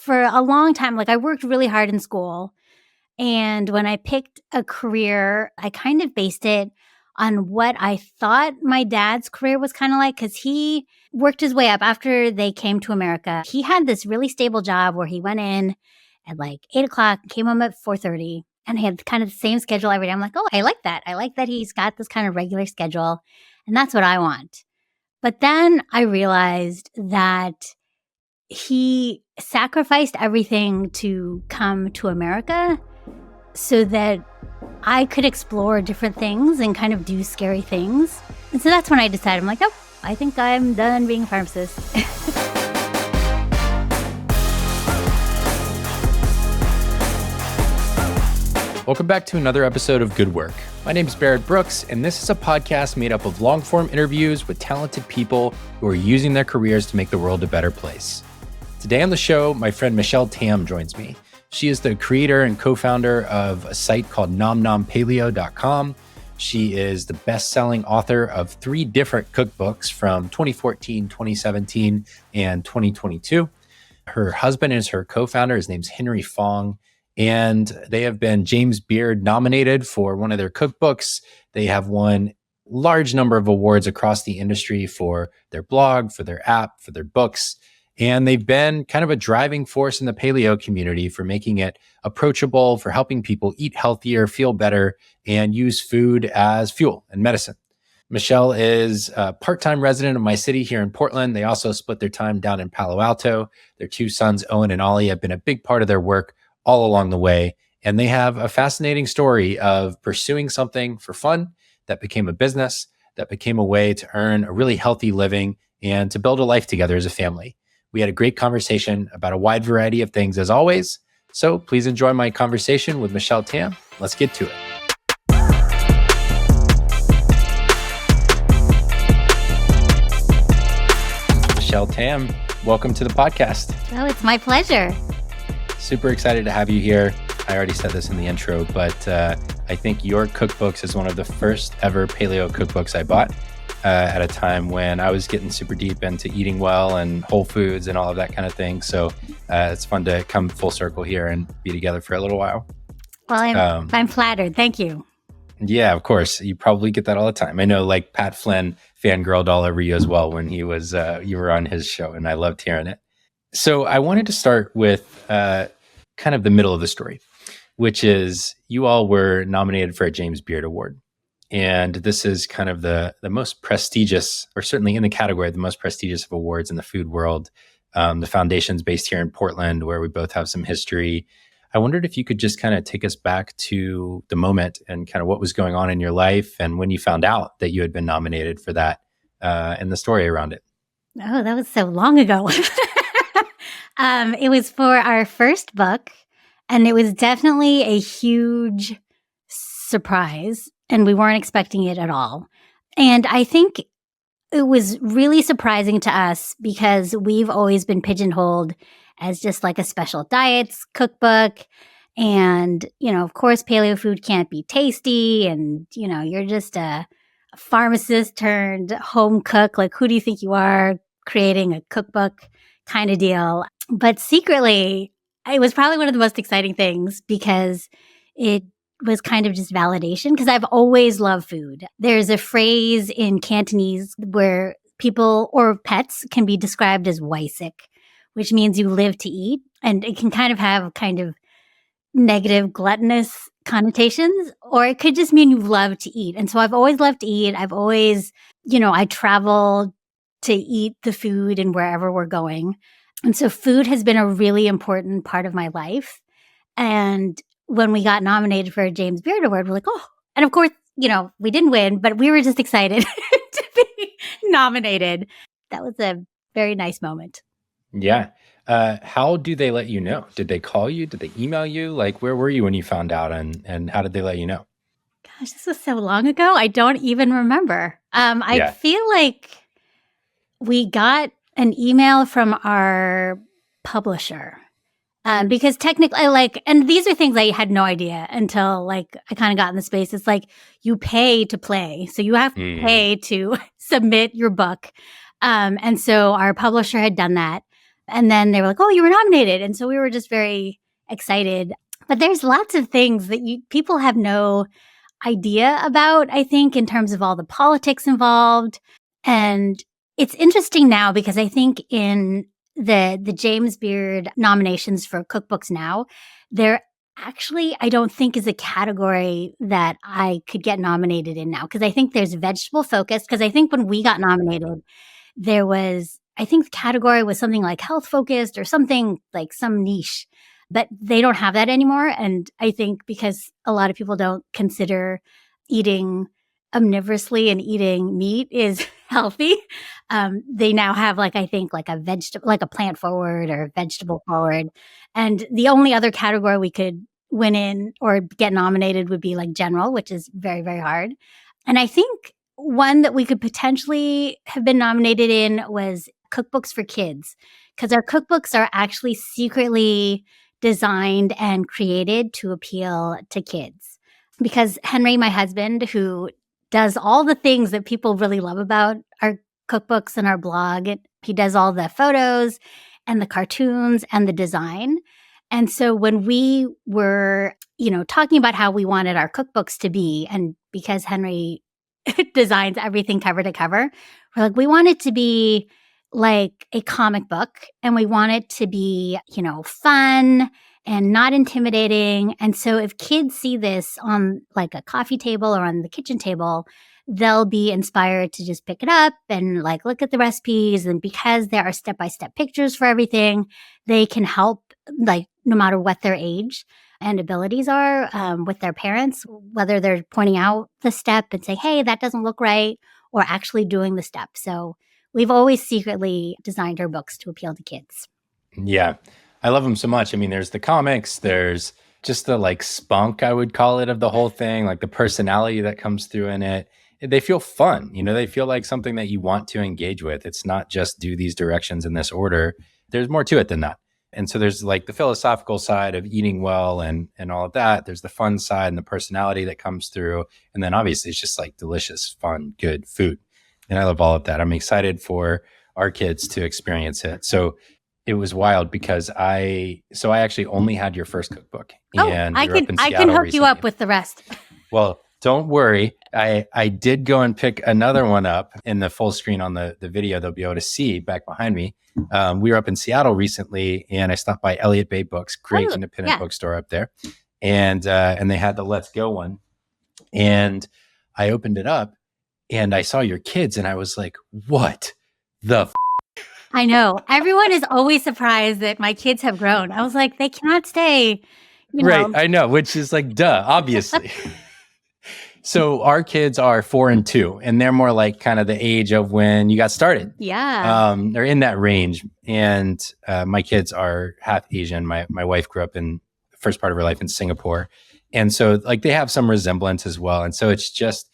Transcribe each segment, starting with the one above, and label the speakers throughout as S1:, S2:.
S1: for a long time, like I worked really hard in school. And when I picked a career, I kind of based it on what I thought my dad's career was kind of like, because he worked his way up after they came to America. He had this really stable job where he went in at like 8 o'clock, came home at 4:30, and he had kind of the same schedule every day. I'm like, oh, I like that. I like that he's got this kind of regular schedule, and that's what I want. But then I realized that he sacrificed everything to come to America so that I could explore different things and kind of do scary things. And so that's when I decided, I'm like, oh, I think I'm done being a pharmacist.
S2: Welcome back to another episode of Good Work. My name is Barrett Brooks, and this is a podcast made up of long-form interviews with talented people who are using their careers to make the world a better place. Today on the show, my friend Michelle Tam joins me. She is the creator and co-founder of a site called nomnompaleo.com. She is the best-selling author of 3 different cookbooks from 2014, 2017, and 2022. Her husband is her co-founder. His name's Henry Fong. And they have been James Beard nominated for one of their cookbooks. They have won large number of awards across the industry for their blog, for their app, for their books. And they've been kind of a driving force in the paleo community for making it approachable, for helping people eat healthier, feel better, and use food as fuel and medicine. Michelle is a part-time resident of my city here in Portland. They also split their time down in Palo Alto. Their 2 sons, Owen and Ollie, have been a big part of their work all along the way. And they have a fascinating story of pursuing something for fun that became a business, that became a way to earn a really healthy living and to build a life together as a family. We had a great conversation about a wide variety of things as always. So please enjoy my conversation with Michelle Tam. Let's get to it. Michelle Tam, welcome to the podcast.
S1: Oh, it's my pleasure.
S2: Super excited to have you here. I already said this in the intro, but I think your cookbooks is one of the first ever paleo cookbooks I bought at a time when I was getting super deep into eating well and whole foods and all of that kind of thing. So it's fun to come full circle here and be together for a little while.
S1: Well, I'm flattered. Thank you.
S2: Yeah, of course. You probably get that all the time. I know, like Pat Flynn fangirled all over you as well when he was you were on his show, and I loved hearing it. So I wanted to start with kind of the middle of the story, which is you all were nominated for a James Beard Award. And this is kind of the most prestigious, or certainly in the category, the most prestigious of awards in the food world. The foundation's based here in Portland, where we both have some history. I wondered if you could just kind of take us back to the moment and kind of what was going on in your life and when you found out that you had been nominated for that and the story around it.
S1: Oh, that was so long ago. It was for our first book, and it was definitely a huge surprise, and we weren't expecting it at all. And I think it was really surprising to us because we've always been pigeonholed as just like a special diets cookbook. And, of course, paleo food can't be tasty. And, you're just a pharmacist turned home cook. Like, who do you think you are creating a cookbook kind of deal? But secretly, it was probably one of the most exciting things because it was kind of just validation, because I've always loved food. There's a phrase in Cantonese where people or pets can be described as waisik, which means you live to eat. And it can kind of have kind of negative gluttonous connotations, or it could just mean you love to eat. And so I've always loved to eat. I've always, I travel to eat the food and wherever we're going. And so food has been a really important part of my life. And when we got nominated for a James Beard Award, we're like, oh, and of course, we didn't win, but we were just excited to be nominated. That was a very nice moment.
S2: Yeah. How do they let you know? Did they call you? Did they email you? Like, where were you when you found out, and how did they let you know?
S1: Gosh, this was so long ago. I don't even remember. I feel like we got an email from our publisher because technically, and these are things I had no idea until I kind of got in the space. It's like you pay to play, so you have to pay to submit your book, and so our publisher had done that. And then they were like, oh, you were nominated. And so we were just very excited. But there's lots of things that people have no idea about, I think, in terms of all the politics involved. And it's interesting now because I think in the James Beard nominations for cookbooks now, there actually, I don't think is a category that I could get nominated in now, because I think there's vegetable focus. Because I think when we got nominated, there was, I think the category was something like health focused or something like some niche, but they don't have that anymore. And I think because a lot of people don't consider eating omnivorously and eating meat is healthy, they now have like, I think like a vegetable, like a plant forward or vegetable forward. And the only other category we could win in or get nominated would be like general, which is very, very hard. And I think one that we could potentially have been nominated in was cookbooks for kids, because our cookbooks are actually secretly designed and created to appeal to kids. Because Henry, my husband, who does all the things that people really love about our cookbooks and our blog, he does all the photos and the cartoons and the design. And so when we were, talking about how we wanted our cookbooks to be, and because Henry designs everything cover to cover, we're like, we want it to be like a comic book, and we want it to be, fun and not intimidating. And so if kids see this on like a coffee table or on the kitchen table, they'll be inspired to just pick it up and like look at the recipes. And because there are step-by-step pictures for everything, they can help, like, no matter what their age and abilities are, with their parents, whether they're pointing out the step and say, hey, that doesn't look right, or actually doing the step. So we've always secretly designed our books to appeal to kids.
S2: Yeah. I love them so much. I mean, there's the comics, there's just the like spunk, I would call it, of the whole thing, like the personality that comes through in it. They feel fun. They feel like something that you want to engage with. It's not just do these directions in this order. There's more to it than that. And so there's like the philosophical side of eating well and all of that. There's the fun side and the personality that comes through. And then obviously it's just like delicious, fun, good food. And I love all of that. I'm excited for our kids to experience it. So it was wild because I actually only had your first cookbook. And
S1: I can hook you up with the rest.
S2: Well, don't worry. I did go and pick another one up in the full screen on the video they'll be able to see back behind me. We were up in Seattle recently, and I stopped by Elliott Bay Books, great independent bookstore up there. And they had the Let's Go one. And I opened it up and I saw your kids and I was like, what the
S1: I know. Everyone is always surprised that my kids have grown. I was like, they cannot stay.
S2: Right. I know, which is like, duh, obviously. So our kids are 4 and 2, and they're more like kind of the age of when you got started.
S1: Yeah.
S2: They're in that range. And my kids are half Asian. My wife grew up in the first part of her life in Singapore. And so like they have some resemblance as well. And so it's just,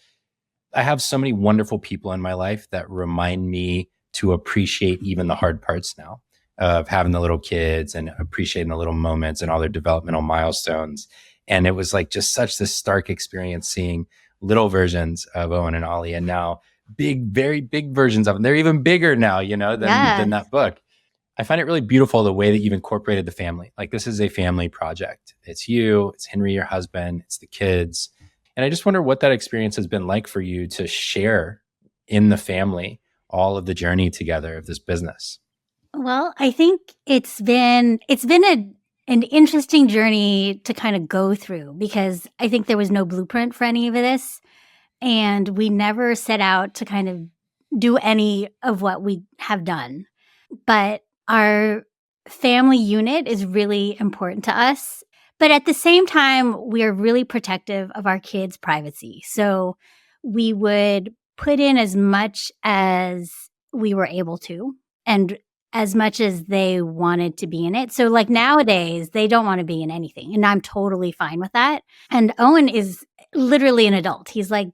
S2: I have so many wonderful people in my life that remind me to appreciate even the hard parts now of having the little kids and appreciating the little moments and all their developmental milestones. And it was like just such this stark experience seeing little versions of Owen and Ollie, and now big, very big versions of them. They're even bigger now, than that book. I find it really beautiful the way that you've incorporated the family. Like this is a family project. It's you, it's Henry, your husband, it's the kids. And I just wonder what that experience has been like for you to share in the family all of the journey together of this business.
S1: Well, I think it's been an interesting journey to kind of go through, because I think there was no blueprint for any of this. And we never set out to kind of do any of what we have done. But our family unit is really important to us. But at the same time, we are really protective of our kids' privacy. So we would put in as much as we were able to, and as much as they wanted to be in it. So like nowadays, they don't want to be in anything, and I'm totally fine with that. And Owen is literally an adult. He's like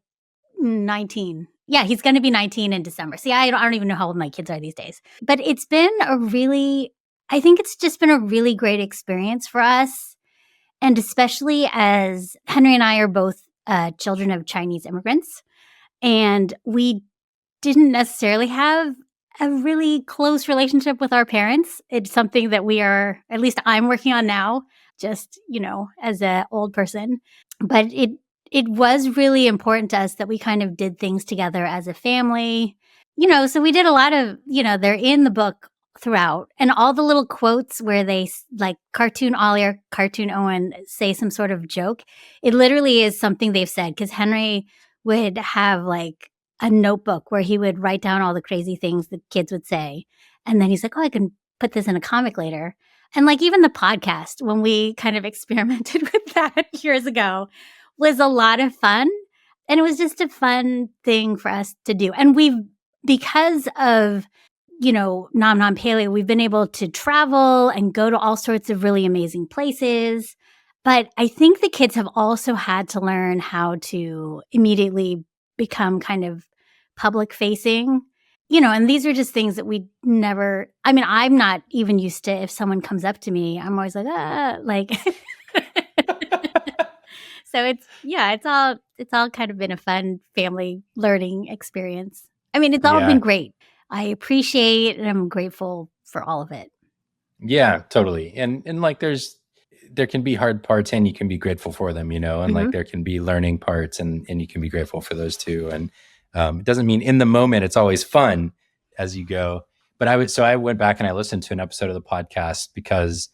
S1: 19. Yeah, he's going to be 19 in December. See, I don't even know how old my kids are these days. But it's been I think it's just been a really great experience for us. And especially as Henry and I are both children of Chinese immigrants, and we didn't necessarily have a really close relationship with our parents. It's something that at least I'm working on now, just, as an old person. But it was really important to us that we kind of did things together as a family. So we did a lot of, they're in the book throughout, and all the little quotes where they like cartoon Ollie or cartoon Owen say some sort of joke. It literally is something they've said, because Henry would have like a notebook where he would write down all the crazy things the kids would say. And then he's like, oh, I can put this in a comic later. And like even the podcast, when we kind of experimented with that years ago, was a lot of fun. And it was just a fun thing for us to do. And because of, Nom Nom Paleo, we've been able to travel and go to all sorts of really amazing places. But I think the kids have also had to learn how to immediately become kind of public facing, and these are just things that we never, I'm not even used to. If someone comes up to me, I'm always like, so it's all kind of been a fun family learning experience. It's all been great. I appreciate and I'm grateful for all of it.
S2: Yeah, totally. And like there can be hard parts and you can be grateful for them, and like there can be learning parts and you can be grateful for those too. And it doesn't mean in the moment it's always fun as you go. But I went back and I listened to an episode of the podcast because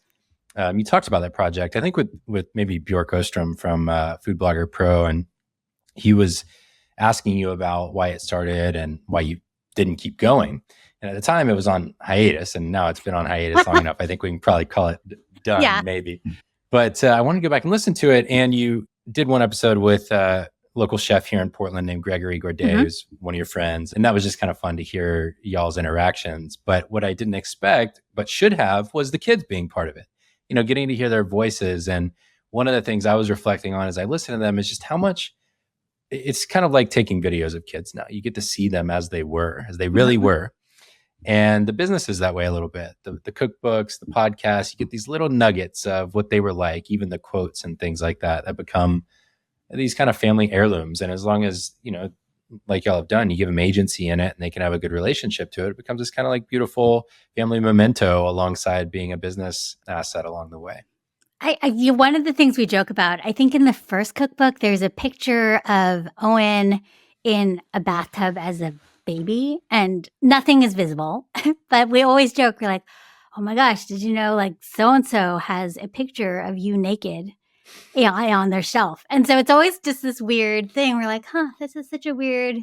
S2: you talked about that project, I think with maybe Bjork Ostrom from Food Blogger Pro, and he was asking you about why it started and why you didn't keep going. And at the time it was on hiatus, and now it's been on hiatus long enough. I think we can probably call it done, maybe. But I want to go back and listen to it. And you did one episode with a local chef here in Portland named Gregory Gourdet, who's one of your friends. And that was just kind of fun to hear y'all's interactions. But what I didn't expect, but should have, was the kids being part of it, getting to hear their voices. And one of the things I was reflecting on as I listened to them is just how much it's kind of like taking videos of kids now. You get to see them as they really were. And the business is that way a little bit. The cookbooks, the podcasts, you get these little nuggets of what they were like, even the quotes and things like that become these kind of family heirlooms. And as long as, like y'all have done, you give them agency in it and they can have a good relationship to it, it becomes this kind of like beautiful family memento alongside being a business asset along the way.
S1: One of the things we joke about, I think in the first cookbook, there's a picture of Owen in a bathtub as a baby and nothing is visible. But we always joke, we're like, oh my gosh, did you know like so-and-so has a picture of you naked on their shelf? And so it's always just this weird thing. We're like, this is such a weird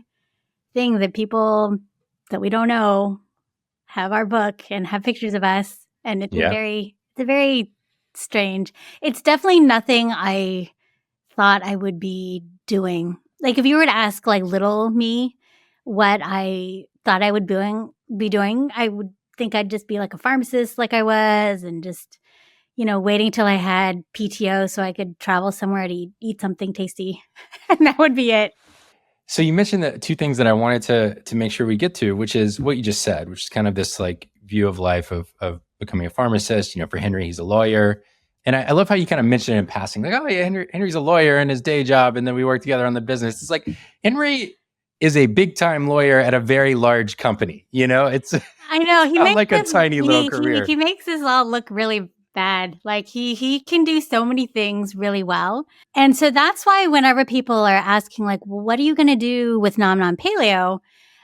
S1: thing that people that we don't know have our book and have pictures of us. And it's a very strange. It's definitely nothing I thought I would be doing. Like if you were to ask like little me what I thought I would be doing, I would think I'd just be like a pharmacist like I was, and just, waiting till I had PTO so I could travel somewhere to eat something tasty. And that would be it.
S2: So you mentioned the two things that I wanted to make sure we get to, which is what you just said, which is kind of this like view of life of becoming a pharmacist. For Henry, he's a lawyer. And I love how you kind of mentioned it in passing, like, oh yeah, Henry's a lawyer in his day job, and then we work together on the business. It's like Henry is a big time lawyer at a very large company. It's
S1: I know he makes
S2: like a tiny little career.
S1: He makes this all look really bad. Like he can do so many things really well. And so that's why whenever people are asking like, well, what are you going to do with Nom Nom Paleo?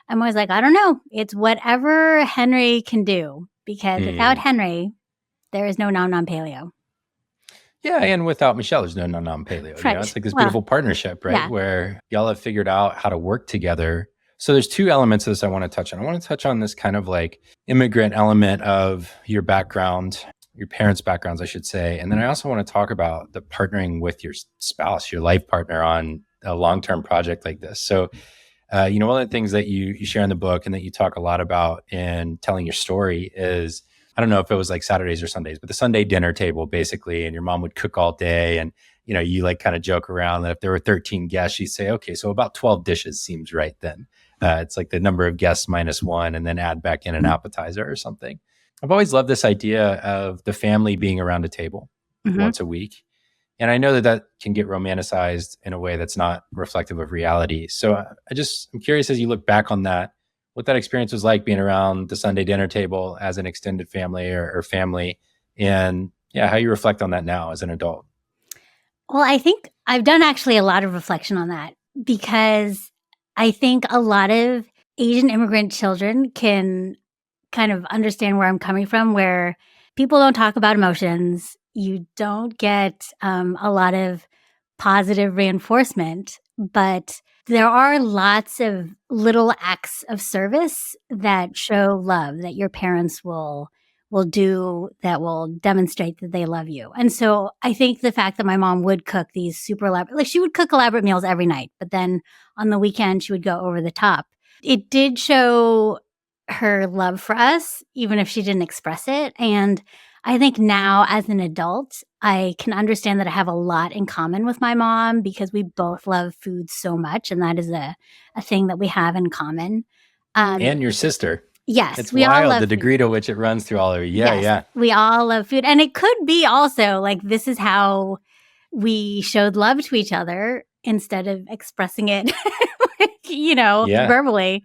S1: I'm always like, I don't know. It's whatever Henry can do, because without Henry, there is no Nom Nom Paleo.
S2: Yeah, and without Michelle, there's no Nom Nom Paleo.
S1: Right.
S2: It's like this beautiful partnership, right?
S1: Yeah.
S2: Where y'all have figured out how to work together. So there's two elements of this I want to touch on. I want to touch on this kind of like immigrant element of your background, your parents' backgrounds, I should say. And then I also want to talk about the partnering with your spouse, your life partner, on a long-term project like this. So, one of the things that you share in the book and that you talk a lot about in telling your story is, I don't know if it was like Saturdays or Sundays, but the Sunday dinner table basically, and your mom would cook all day, and you like kind of joke around that if there were 13 guests, she'd say, okay, so about 12 dishes seems right then. It's like the number of guests minus one, and then add back in an appetizer or something. I've always loved this idea of the family being around a table once a week. And I know that can get romanticized in a way that's not reflective of reality. So I'm curious, as you look back on that, what that experience was like being around the Sunday dinner table as an extended family or family, and how you reflect on that now as an adult.
S1: Well, I think I've done actually a lot of reflection on that because I think a lot of Asian immigrant children can kind of understand where I'm coming from, where people don't talk about emotions. You don't get a lot of positive reinforcement, but there are lots of little acts of service that show love that your parents will do that will demonstrate that they love you. And so I think the fact that my mom would cook these super elaborate, like she would cook elaborate meals every night, but then on the weekend she would go over the top. It did show her love for us, even if she didn't express it. And I think now as an adult, I can understand that I have a lot in common with my mom because we both love food so much. And that is a thing that we have in common.
S2: And your sister.
S1: Yes.
S2: It's
S1: we all
S2: wild
S1: love
S2: the
S1: food.
S2: degree to which it runs through all of you.
S1: Yes,
S2: Yeah.
S1: we all love food. And it could be also like this is how we showed love to each other instead of expressing it, verbally.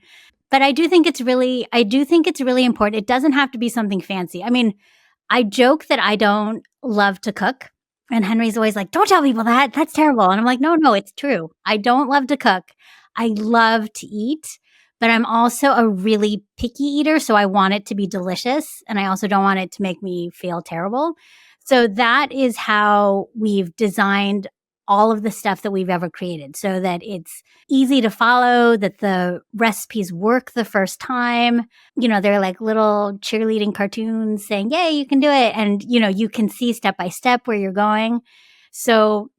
S1: But I do think it's really important. It doesn't have to be something fancy. I mean, I joke that I don't love to cook. And Henry's always like, don't tell people that. That's terrible. And I'm like, no, it's true. I don't love to cook. I love to eat, but I'm also a really picky eater. So I want it to be delicious. And I also don't want it to make me feel terrible. So that is how we've designed all of the stuff that we've ever created so that it's easy to follow, that the recipes work the first time. They're like little cheerleading cartoons saying, yay, you can do it. And, you can see step by step where you're going. So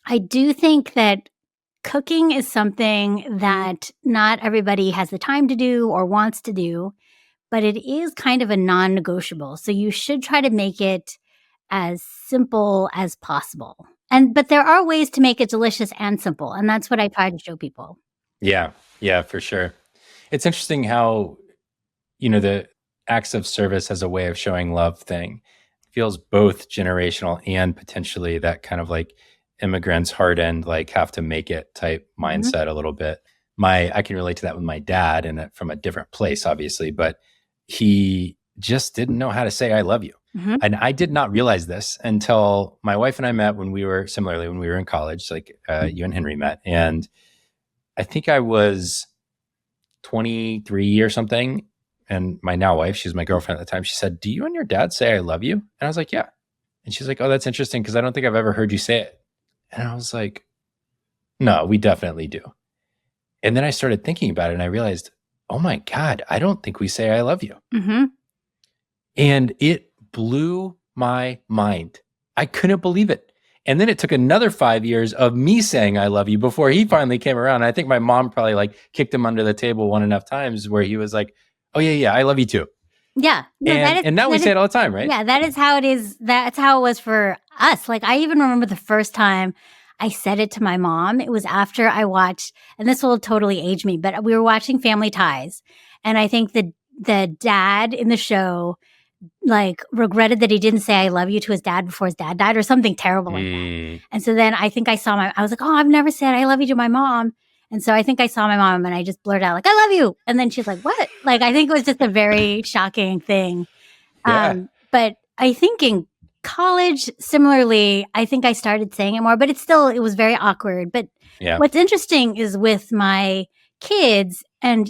S1: I do think that cooking is something that not everybody has the time to do or wants to do, but it is kind of a non-negotiable. So you should try to make it as simple as possible. But there are ways to make it delicious and simple. And that's what I try to show people.
S2: Yeah, for sure. It's interesting how, the acts of service as a way of showing love thing feels both generational and potentially that kind of like immigrants hardened, like have to make it type mindset a little bit. I can relate to that with my dad and from a different place, obviously, but he just didn't know how to say, I love you. Mm-hmm. And I did not realize this until my wife and I met when we were in college, like you and Henry met. And I think I was 23 or something. And my now wife, she was my girlfriend at the time. She said, do you and your dad say I love you? And I was like, yeah. And she's like, oh, that's interesting because I don't think I've ever heard you say it. And I was like, no, we definitely do. And then I started thinking about it and I realized, oh my God, I don't think we say I love you. Mm-hmm. And it blew my mind. I couldn't believe it. And then it took another 5 years of me saying I love you before he finally came around. I think my mom probably like kicked him under the table one enough times where he was like, oh yeah, I love you too.
S1: Yeah. No,
S2: and now we say it all the time, right?
S1: Yeah, that is how it is. That's how it was for us. Like I even remember the first time I said it to my mom. It was after I watched, and this will totally age me, but we were watching Family Ties. And I think the dad in the show like regretted that he didn't say I love you to his dad before his dad died or something terrible like that. And so then I think I was like, oh, I've never said I love you to my mom. And so I think I saw my mom and I just blurted out like, I love you. And then she's like, what? Like, I think it was just a very shocking thing. Yeah. But I think in college, similarly, I think I started saying it more, but it was very awkward. But what's interesting is with my kids and,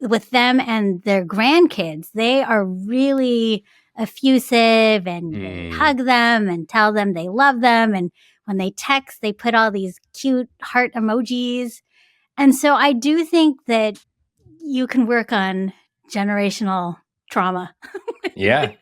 S1: with them and their grandkids, they are really effusive and they hug them and tell them they love them. And when they text, they put all these cute heart emojis. And so I do think that you can work on generational trauma.
S2: Yeah.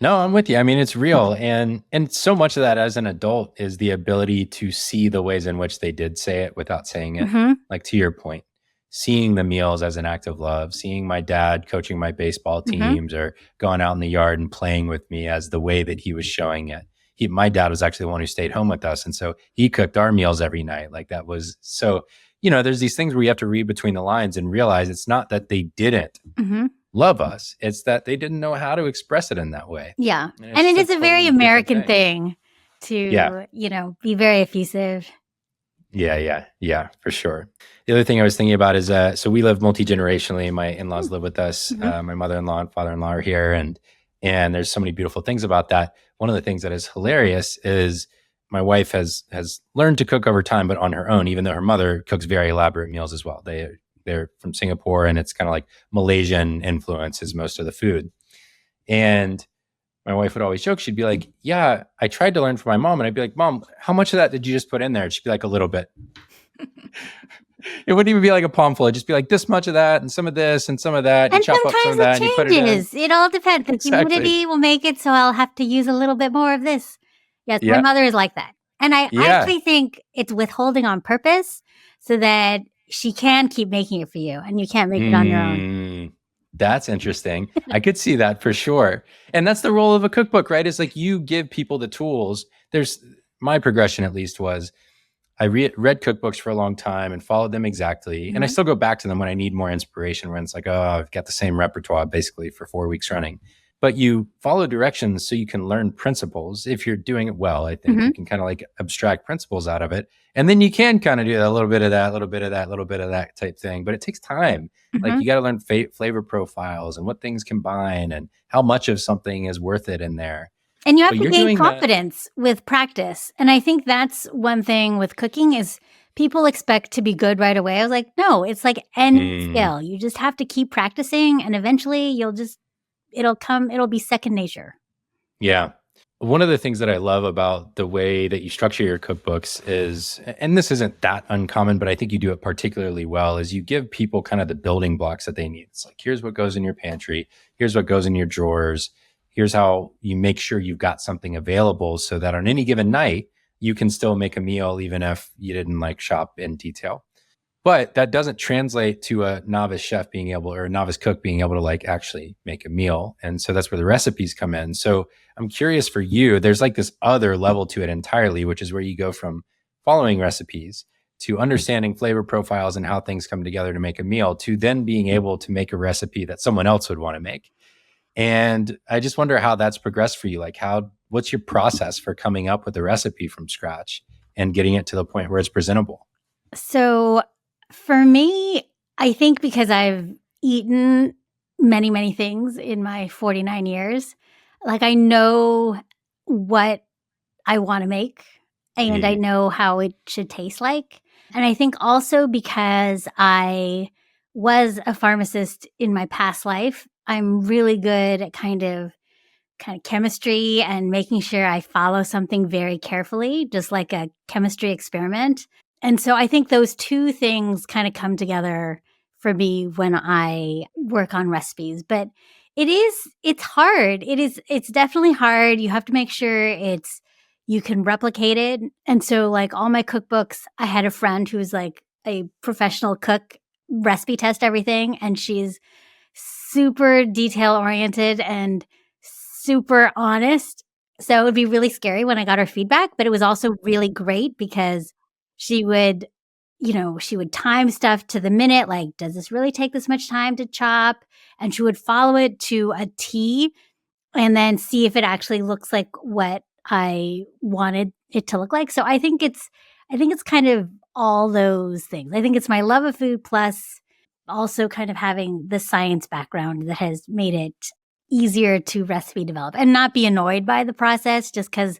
S2: No, I'm with you. I mean, it's real. And so much of that as an adult is the ability to see the ways in which they did say it without saying it. Mm-hmm. Like to your point, seeing the meals as an act of love, seeing my dad coaching my baseball teams or going out in the yard and playing with me as the way that he was showing it. My dad was actually the one who stayed home with us. And so he cooked our meals every night. Like that was so, there's these things where you have to read between the lines and realize it's not that they didn't love us. It's that they didn't know how to express it in that way.
S1: Yeah. And it is a very American thing to, be very effusive.
S2: Yeah, for sure. The other thing I was thinking about is, so we live multi-generationally. My in-laws live with us.
S1: Mm-hmm.
S2: My mother-in-law and father-in-law are here. And there's so many beautiful things about that. One of the things that is hilarious is my wife has learned to cook over time, but on her own, even though her mother cooks very elaborate meals as well. They're from Singapore, and it's kind of like Malaysian influence is most of the food. And my wife would always joke. She'd be like, yeah, I tried to learn from my mom. And I'd be like, Mom, how much of that did you just put in there? And she'd be like, a little bit. It wouldn't even be like a palmful. It'd just be like this much of that and some of this and some of that.
S1: And
S2: You chop up some of that and you put it in.
S1: it all depends. The humidity will make it so I'll have to use a little bit more of this. Yes, my mother is like that. And I actually think it's withholding on purpose so that she can keep making it for you and you can't make it on your own.
S2: That's interesting. I could see that for sure. And that's the role of a cookbook, right? It's like you give people the tools. My progression at least was I read cookbooks for a long time and followed them exactly. Mm-hmm. And I still go back to them when I need more inspiration, when it's like, oh, I've got the same repertoire basically for 4 weeks running. But you follow directions so you can learn principles. If you're doing it well, I think you can kind of like abstract principles out of it. And then you can kind of do a little bit of that, a little bit of that, a little bit of that type thing. But it takes time. Like you got to learn flavor profiles and what things combine and how much of something is worth it in there.
S1: And you have to gain confidence with practice. And I think that's one thing with cooking is people expect to be good right away. I was like, no, it's like any skill. You just have to keep practicing and eventually it'll be second nature.
S2: Yeah. One of the things that I love about the way that you structure your cookbooks is, and this isn't that uncommon, but I think you do it particularly well, is you give people kind of the building blocks that they need. It's like, here's what goes in your pantry. Here's what goes in your drawers. Here's how you make sure you've got something available so that on any given night, you can still make a meal, even if you didn't like shop in detail. But that doesn't translate to a novice chef being able, or a novice cook being able to like actually make a meal. And so that's where the recipes come in. So I'm curious for you, there's like this other level to it entirely, which is where you go from following recipes to understanding flavor profiles and how things come together to make a meal, to then being able to make a recipe that someone else would want to make. And I just wonder how that's progressed for you. Like what's your process for coming up with a recipe from scratch and getting it to the point where it's presentable?
S1: So for me, I think because I've eaten many, many things in my 49 years, like I know what I want to make and I know how it should taste like. And I think also because I was a pharmacist in my past life, I'm really good at kind of chemistry and making sure I follow something very carefully, just like a chemistry experiment. And so I think those two things kind of come together for me when I work on recipes. But it's hard. It's definitely hard. You have to make sure you can replicate it. And so like all my cookbooks, I had a friend who's like a professional cook, recipe test everything. And she's super detail oriented and super honest. So it would be really scary when I got her feedback, but it was also really great because she would time stuff to the minute. Like, does this really take this much time to chop? And she would follow it to a T and then see if it actually looks like what I wanted it to look like. So I think it's kind of all those things. I think it's my love of food plus also kind of having the science background that has made it easier to recipe develop and not be annoyed by the process just because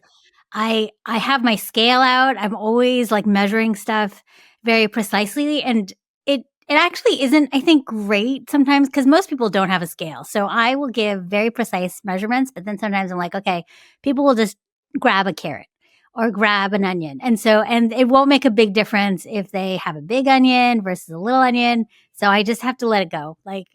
S1: I have my scale out. I'm always like measuring stuff very precisely. And it actually isn't, I think, great sometimes because most people don't have a scale. So I will give very precise measurements, but then sometimes I'm like, okay, people will just grab a carrot or grab an onion. And it won't make a big difference if they have a big onion versus a little onion. So I just have to let it go. Like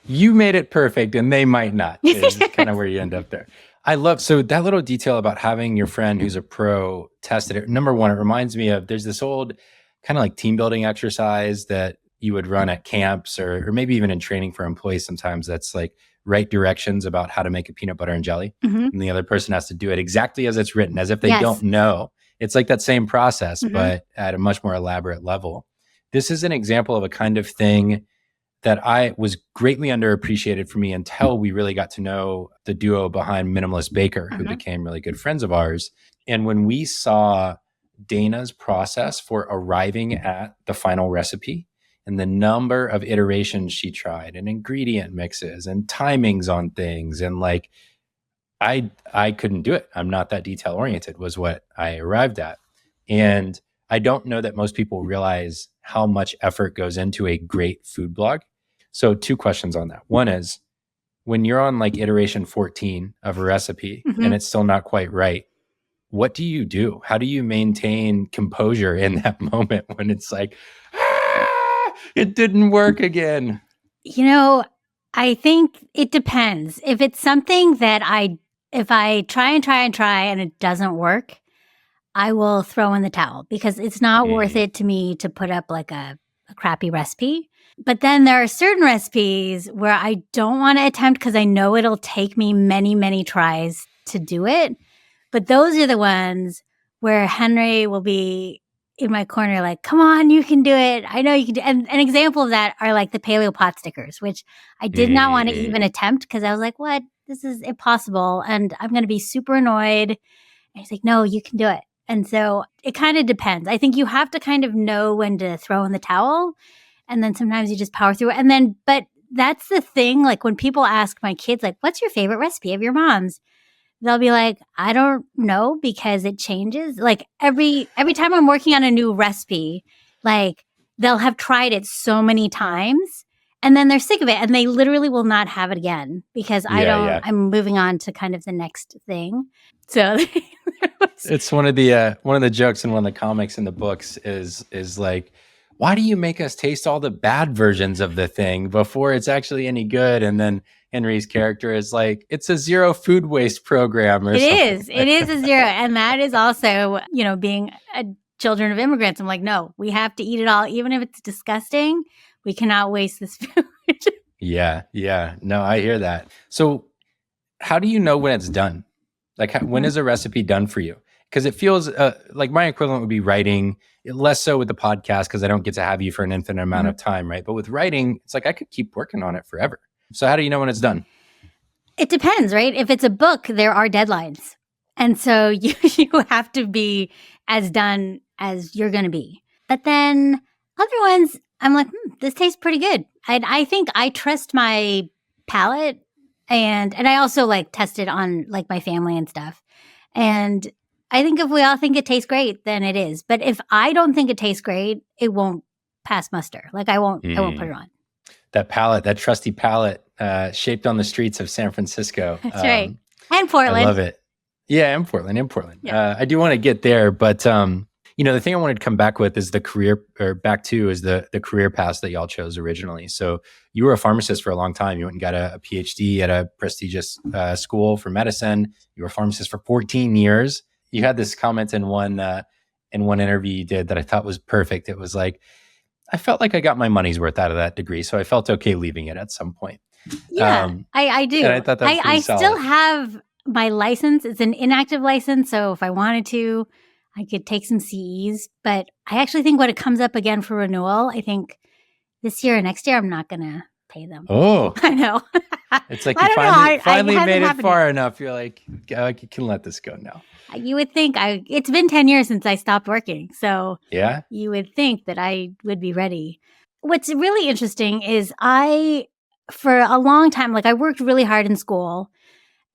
S2: you made it perfect and they might not. Is kind of where you end up there. I love, so that little detail about having your friend who's a pro tested it. Number one, it reminds me of, there's this old kind of like team building exercise that you would run at camps or maybe even in training for employees sometimes, that's like write directions about how to make a peanut butter and jelly. And the other person has to do it exactly as it's written, as if they don't know. It's like that same process, but at a much more elaborate level. This is an example of a kind of thing that I was greatly underappreciated for me until we really got to know the duo behind Minimalist Baker, who became really good friends of ours. And when we saw Dana's process for arriving at the final recipe and the number of iterations she tried and ingredient mixes and timings on things. And like, I couldn't do it. I'm not that detail oriented was what I arrived at. And I don't know that most people realize how much effort goes into a great food blog. So 2 questions on that. One is, when you're on like iteration 14 of a recipe and it's still not quite right, what do you do? How do you maintain composure in that moment when it's like, it didn't work again?
S1: You know, I think it depends. If it's something that if I try and it doesn't work, I will throw in the towel because it's not worth it to me to put up like a crappy recipe. But then there are certain recipes where I don't want to attempt because I know it'll take me many, many tries to do it. But those are the ones where Henry will be in my corner like, come on, you can do it. I know you can do it. And an example of that are like the paleo pot stickers, which I did not want to even attempt because I was like, what? This is impossible. And I'm going to be super annoyed. And he's like, no, you can do it. And so it kind of depends. I think you have to kind of know when to throw in the towel. And then sometimes you just power through it. And then, but that's the thing. Like when people ask my kids, like, what's your favorite recipe of your mom's? They'll be like, I don't know because it changes. Like every time I'm working on a new recipe, like they'll have tried it so many times and then they're sick of it and they literally will not have it again because I'm moving on to kind of the next thing. So
S2: it's one of the jokes in one of the comics in the books is like, why do you make us taste all the bad versions of the thing before it's actually any good? And then Henry's character is like, it's a zero food waste program or something.
S1: It is a zero. And that is also, being children of immigrants. I'm like, no, we have to eat it all. Even if it's disgusting, we cannot waste this food.
S2: Yeah. No, I hear that. So how do you know when it's done? Like when is a recipe done for you? Because it feels like my equivalent would be writing, less so with the podcast because I don't get to have you for an infinite amount of time, right? But with writing, it's like I could keep working on it forever. So how do you know when it's done?
S1: It depends, right? If it's a book, there are deadlines. And so you have to be as done as you're going to be. But then other ones, I'm like, this tastes pretty good. I think I trust my palate and I also like test it on like my family and stuff. And I think if we all think it tastes great, then it is. But if I don't think it tastes great, it won't pass muster. Like I won't put it on.
S2: That palate, that trusty palate, shaped on the streets of San Francisco.
S1: That's right. And Portland.
S2: I love it. Yeah, in Portland. Yeah. I do want to get there, but the thing I wanted to come back with is the career path that y'all chose originally. So you were a pharmacist for a long time. You went and got a PhD at a prestigious school for medicine. You were a pharmacist for 14 years. You had this comment in one interview you did that I thought was perfect. It was like, I felt like I got my money's worth out of that degree, so I felt okay leaving it at some point.
S1: Yeah, I do.
S2: And I thought that was
S1: I still have my license. It's an inactive license, so if I wanted to, I could take some CEs. But I actually think when it comes up again for renewal, I think this year or next year, I'm not going to pay them.
S2: Oh,
S1: I know.
S2: It's like you finally made it far enough. You're like, I can let this go now.
S1: You would think it's been 10 years since I stopped working. So
S2: yeah,
S1: you would think that I would be ready. What's really interesting is for a long time, like I worked really hard in school.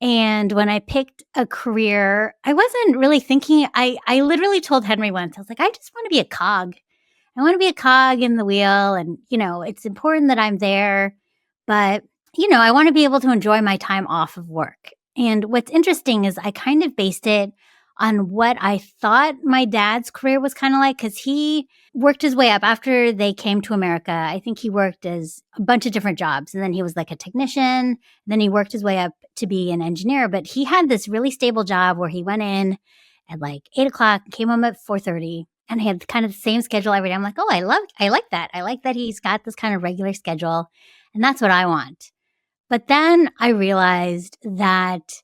S1: And when I picked a career, I wasn't really thinking, I literally told Henry once, I was like, I just want to be a cog. I want to be a cog in the wheel. And, it's important that I'm there. But, I want to be able to enjoy my time off of work. And what's interesting is I kind of based it on what I thought my dad's career was kind of like, because he worked his way up after they came to America. I think he worked as a bunch of different jobs. And then he was like a technician. And then he worked his way up to be an engineer. But he had this really stable job where he went in at like 8:00, came home at 4:30. And he had kind of the same schedule every day. I'm like, oh, I like that. I like that he's got this kind of regular schedule. And that's what I want. But then I realized that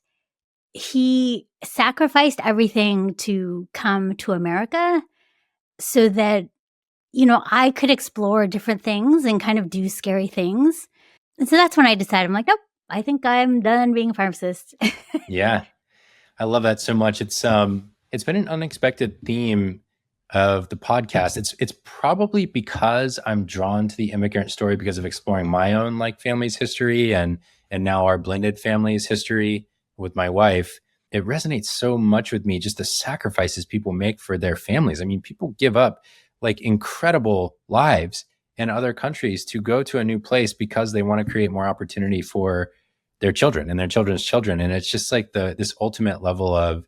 S1: he sacrificed everything to come to America so that, I could explore different things and kind of do scary things. And so that's when I decided, I'm like, nope, I think I'm done being a pharmacist.
S2: Yeah. I love that so much. It's been an unexpected theme of the podcast, it's probably because I'm drawn to the immigrant story because of exploring my own like family's history and now our blended family's history with my wife. It resonates so much with me, just the sacrifices people make for their families. I mean, people give up like incredible lives in other countries to go to a new place because they want to create more opportunity for their children and their children's children. And it's just like this ultimate level of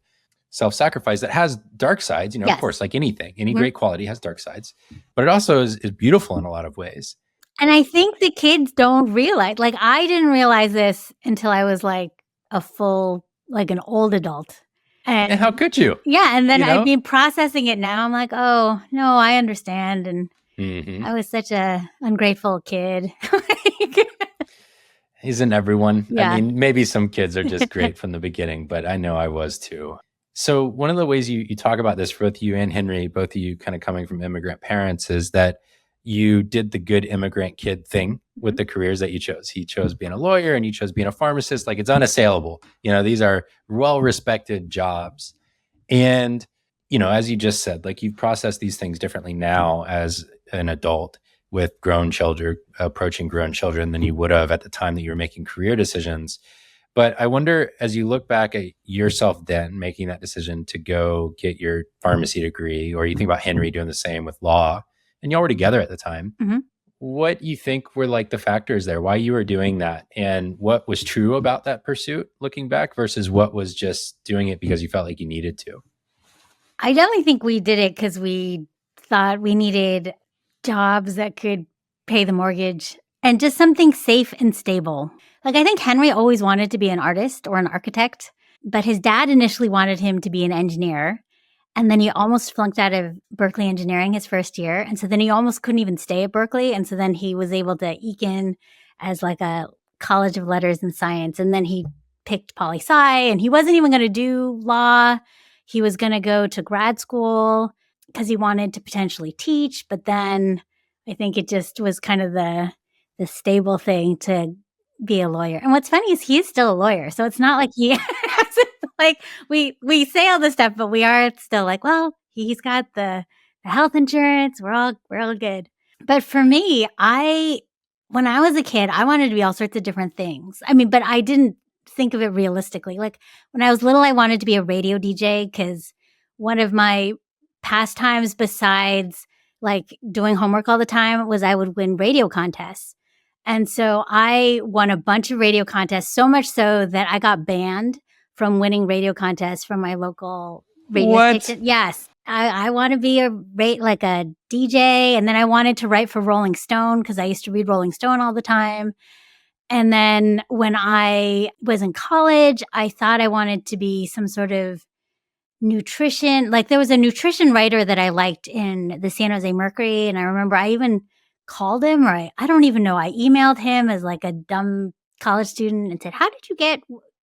S2: self-sacrifice that has dark sides, of
S1: Yes.
S2: course, like anything, any great quality has dark sides, but it also is beautiful in a lot of ways.
S1: And I think the kids don't realize, like, I didn't realize this until I was like an old adult.
S2: And how could you?
S1: Yeah. And then I've been processing it now. I'm like, oh, no, I understand. And I was such a ungrateful kid.
S2: Isn't everyone?
S1: Yeah.
S2: I mean, maybe some kids are just great from the beginning, but I know I was too. So one of the ways you talk about this, both you and Henry, both of you kind of coming from immigrant parents, is that you did the good immigrant kid thing with the careers that you chose. He chose being a lawyer and you chose being a pharmacist. Like, it's unassailable. These are well-respected jobs. And, as you just said, like, you've processed these things differently now as an adult with approaching grown children than you would have at the time that you were making career decisions. But I wonder, as you look back at yourself then making that decision to go get your pharmacy degree, or you think about Henry doing the same with law, and y'all were together at the time, what you think were like the factors there, why you were doing that, and what was true about that pursuit looking back versus what was just doing it because you felt like you needed to?
S1: I definitely think we did it because we thought we needed jobs that could pay the mortgage and just something safe and stable. Like, I think Henry always wanted to be an artist or an architect, but his dad initially wanted him to be an engineer. And then he almost flunked out of Berkeley engineering his first year. And so then he almost couldn't even stay at Berkeley. And so then he was able to eke in as like a college of letters and science. And then he picked poli-sci, and he wasn't even going to do law. He was going to go to grad school because he wanted to potentially teach. But then I think it just was kind of the stable thing to be a lawyer. And what's funny is he's still a lawyer. So it's not like he hasn't, like, we say all this stuff, but we are still like, well, he's got the health insurance. We're all good. But for me, when I was a kid, I wanted to be all sorts of different things. I mean, but I didn't think of it realistically. Like, when I was little, I wanted to be a radio DJ because one of my pastimes besides like doing homework all the time was I would win radio contests. And so I won a bunch of radio contests, so much so that I got banned from winning radio contests from my local radio station. Yes. I want to be a DJ. And then I wanted to write for Rolling Stone because I used to read Rolling Stone all the time. And then when I was in college, I thought I wanted to be some sort of nutrition. Like, there was a nutrition writer that I liked in the San Jose Mercury. And I remember I even called him, or I don't even know. I emailed him as like a dumb college student and said, how did you get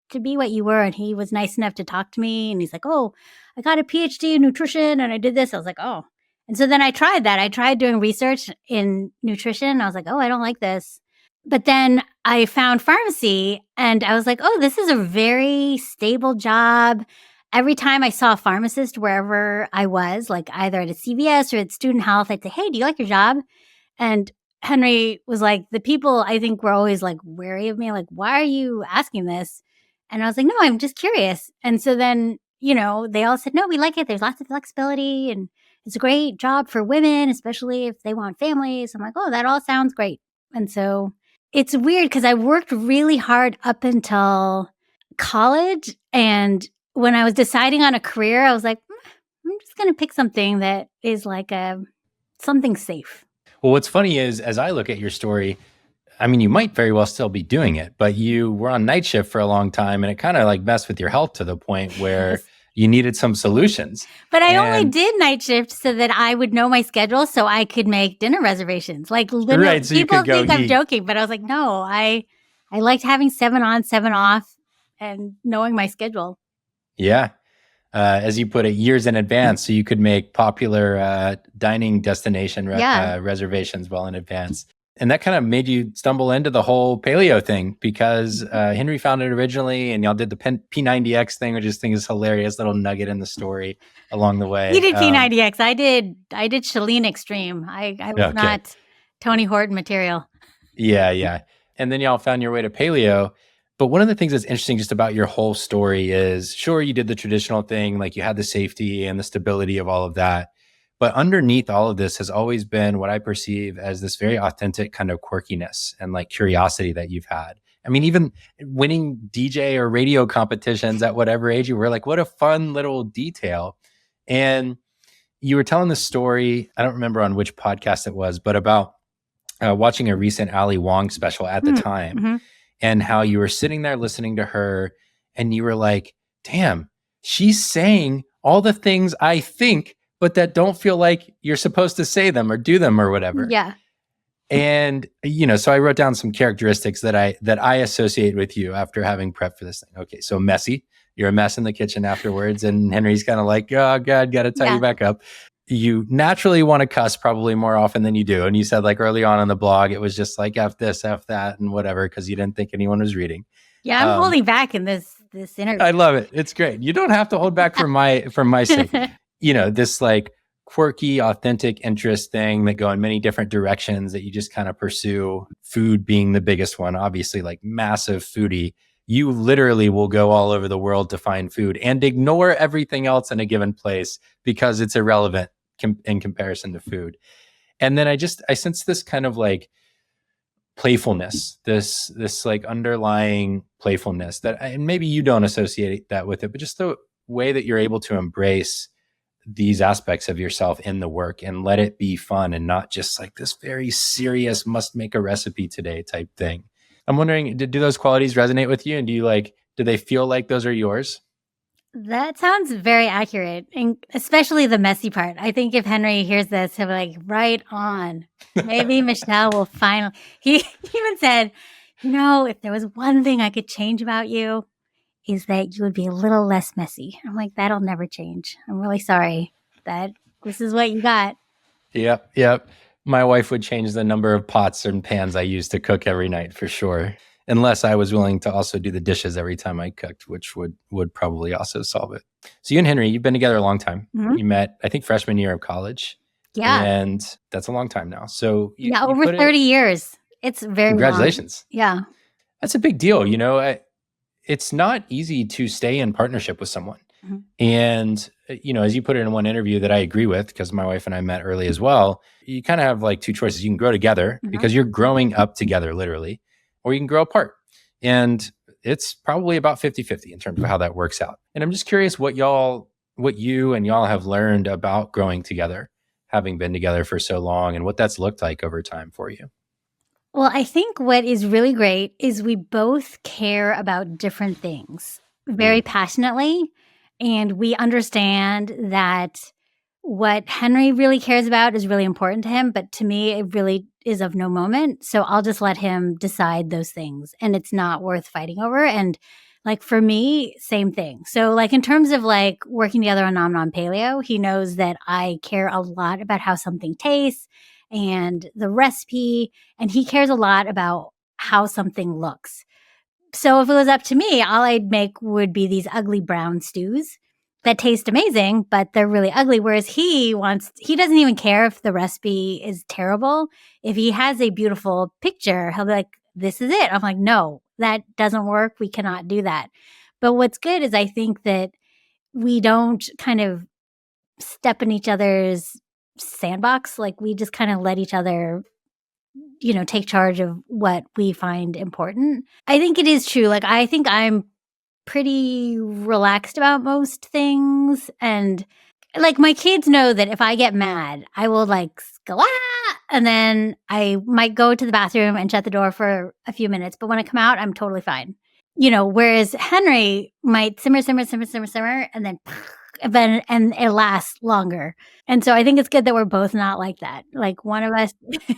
S1: to be what you were? And he was nice enough to talk to me. And he's like, oh, I got a PhD in nutrition and I did this. I was like, oh. And so then I tried that. I tried doing research in nutrition. I was like, oh, I don't like this. But then I found pharmacy and I was like, oh, this is a very stable job. Every time I saw a pharmacist wherever I was, like either at a CVS or at Student Health, I'd say, hey, do you like your job? And Henry was like, the people I think were always like wary of me, like, why are you asking this? And I was like, no, I'm just curious. And so then, they all said, no, we like it. There's lots of flexibility and it's a great job for women, especially if they want families. I'm like, oh, that all sounds great. And so it's weird because I worked really hard up until college. And when I was deciding on a career, I was like, I'm just going to pick something that is like something safe.
S2: Well, what's funny is, as I look at your story, I mean, you might very well still be doing it, but you were on night shift for a long time and it kind of like messed with your health to the point where yes. You needed some solutions.
S1: But I only did night shift so that I would know my schedule so I could make dinner reservations. Like, literally, right, so people think I'm joking, but I was like, no, I liked having 7 on, 7 off and knowing my schedule.
S2: Yeah. As you put it, years in advance, so you could make popular dining destination reservations well in advance. And that kind of made you stumble into the whole paleo thing because Henry found it originally, and y'all did the P90X thing, which I just think is hilarious little nugget in the story along the way.
S1: You did P90X. I did Chalene Extreme. I was not Tony Horton material.
S2: Yeah. And then y'all found your way to paleo. But one of the things that's interesting just about your whole story is, sure, you did the traditional thing, like you had the safety and the stability of all of that. But underneath all of this has always been what I perceive as this very authentic kind of quirkiness and like curiosity that you've had. I mean, even winning DJ or radio competitions at whatever age you were, like, what a fun little detail. And you were telling the story, I don't remember on which podcast it was, but about watching a recent Ali Wong special at the time, and how you were sitting there listening to her and you were like, damn, she's saying all the things I think, but that don't feel like you're supposed to say them or do them or whatever.
S1: Yeah.
S2: And, so I wrote down some characteristics that I associate with you after having prepped for this thing. Okay. So messy, you're a mess in the kitchen afterwards. And Henry's kind of like, oh God, got to tie you back up. You naturally want to cuss probably more often than you do. And you said like early on the blog, it was just like F this, F that, and whatever, because you didn't think anyone was reading.
S1: Yeah, I'm holding back in this interview.
S2: I love it. It's great. You don't have to hold back for my sake. This like quirky, authentic interest thing that go in many different directions that you just kind of pursue, food being the biggest one, obviously like massive foodie. You literally will go all over the world to find food and ignore everything else in a given place because it's irrelevant in comparison to food. And then I sense this kind of like playfulness, this like underlying playfulness that, and maybe you don't associate that with it, but just the way that you're able to embrace these aspects of yourself in the work and let it be fun and not just like this very serious must make a recipe today type thing. I'm wondering, do those qualities resonate with you? And do they feel like those are yours?
S1: That sounds very accurate, and especially the messy part. I think if Henry hears this, he'll be like, right on. Maybe Michelle will finally. He even said, if there was one thing I could change about you, is that you would be a little less messy. I'm like, that'll never change. I'm really sorry that this is what you got.
S2: Yep. My wife would change the number of pots and pans I use to cook every night for sure. Unless I was willing to also do the dishes every time I cooked, which would probably also solve it. So you and Henry, you've been together a long time. You met, I think, freshman year of college.
S1: Yeah.
S2: And that's a long time now. So
S1: over 30 years. It's very
S2: congratulations.
S1: Long. Yeah.
S2: That's a big deal. It's not easy to stay in partnership with someone. And, as you put it in one interview that I agree with, because my wife and I met early as well, you kind of have like two choices. You can grow together because you're growing up together, literally, or you can grow apart. And it's probably about 50-50 in terms of how that works out. And I'm just curious what you and y'all have learned about growing together, having been together for so long, and what that's looked like over time for you.
S1: Well, I think what is really great is we both care about different things very passionately. And we understand that what Henry really cares about is really important to him. But to me, it really is of no moment. So I'll just let him decide those things. And it's not worth fighting over. And like for me, same thing. So like in terms of like working together on Nom Nom Paleo, he knows that I care a lot about how something tastes and the recipe. And he cares a lot about how something looks. So if it was up to me, all I'd make would be these ugly brown stews that taste amazing, but they're really ugly. Whereas he doesn't even care if the recipe is terrible. If he has a beautiful picture, he'll be like, this is it. I'm like, no, that doesn't work. We cannot do that. But what's good is I think that we don't kind of step in each other's sandbox. Like we just kind of let each other take charge of what we find important. I think it is true. Like, I think I'm pretty relaxed about most things. And like my kids know that if I get mad, I will like go, and then I might go to the bathroom and shut the door for a few minutes. But when I come out, I'm totally fine. Whereas Henry might simmer, and then and it lasts longer. And so I think it's good that we're both not like that. Like one of us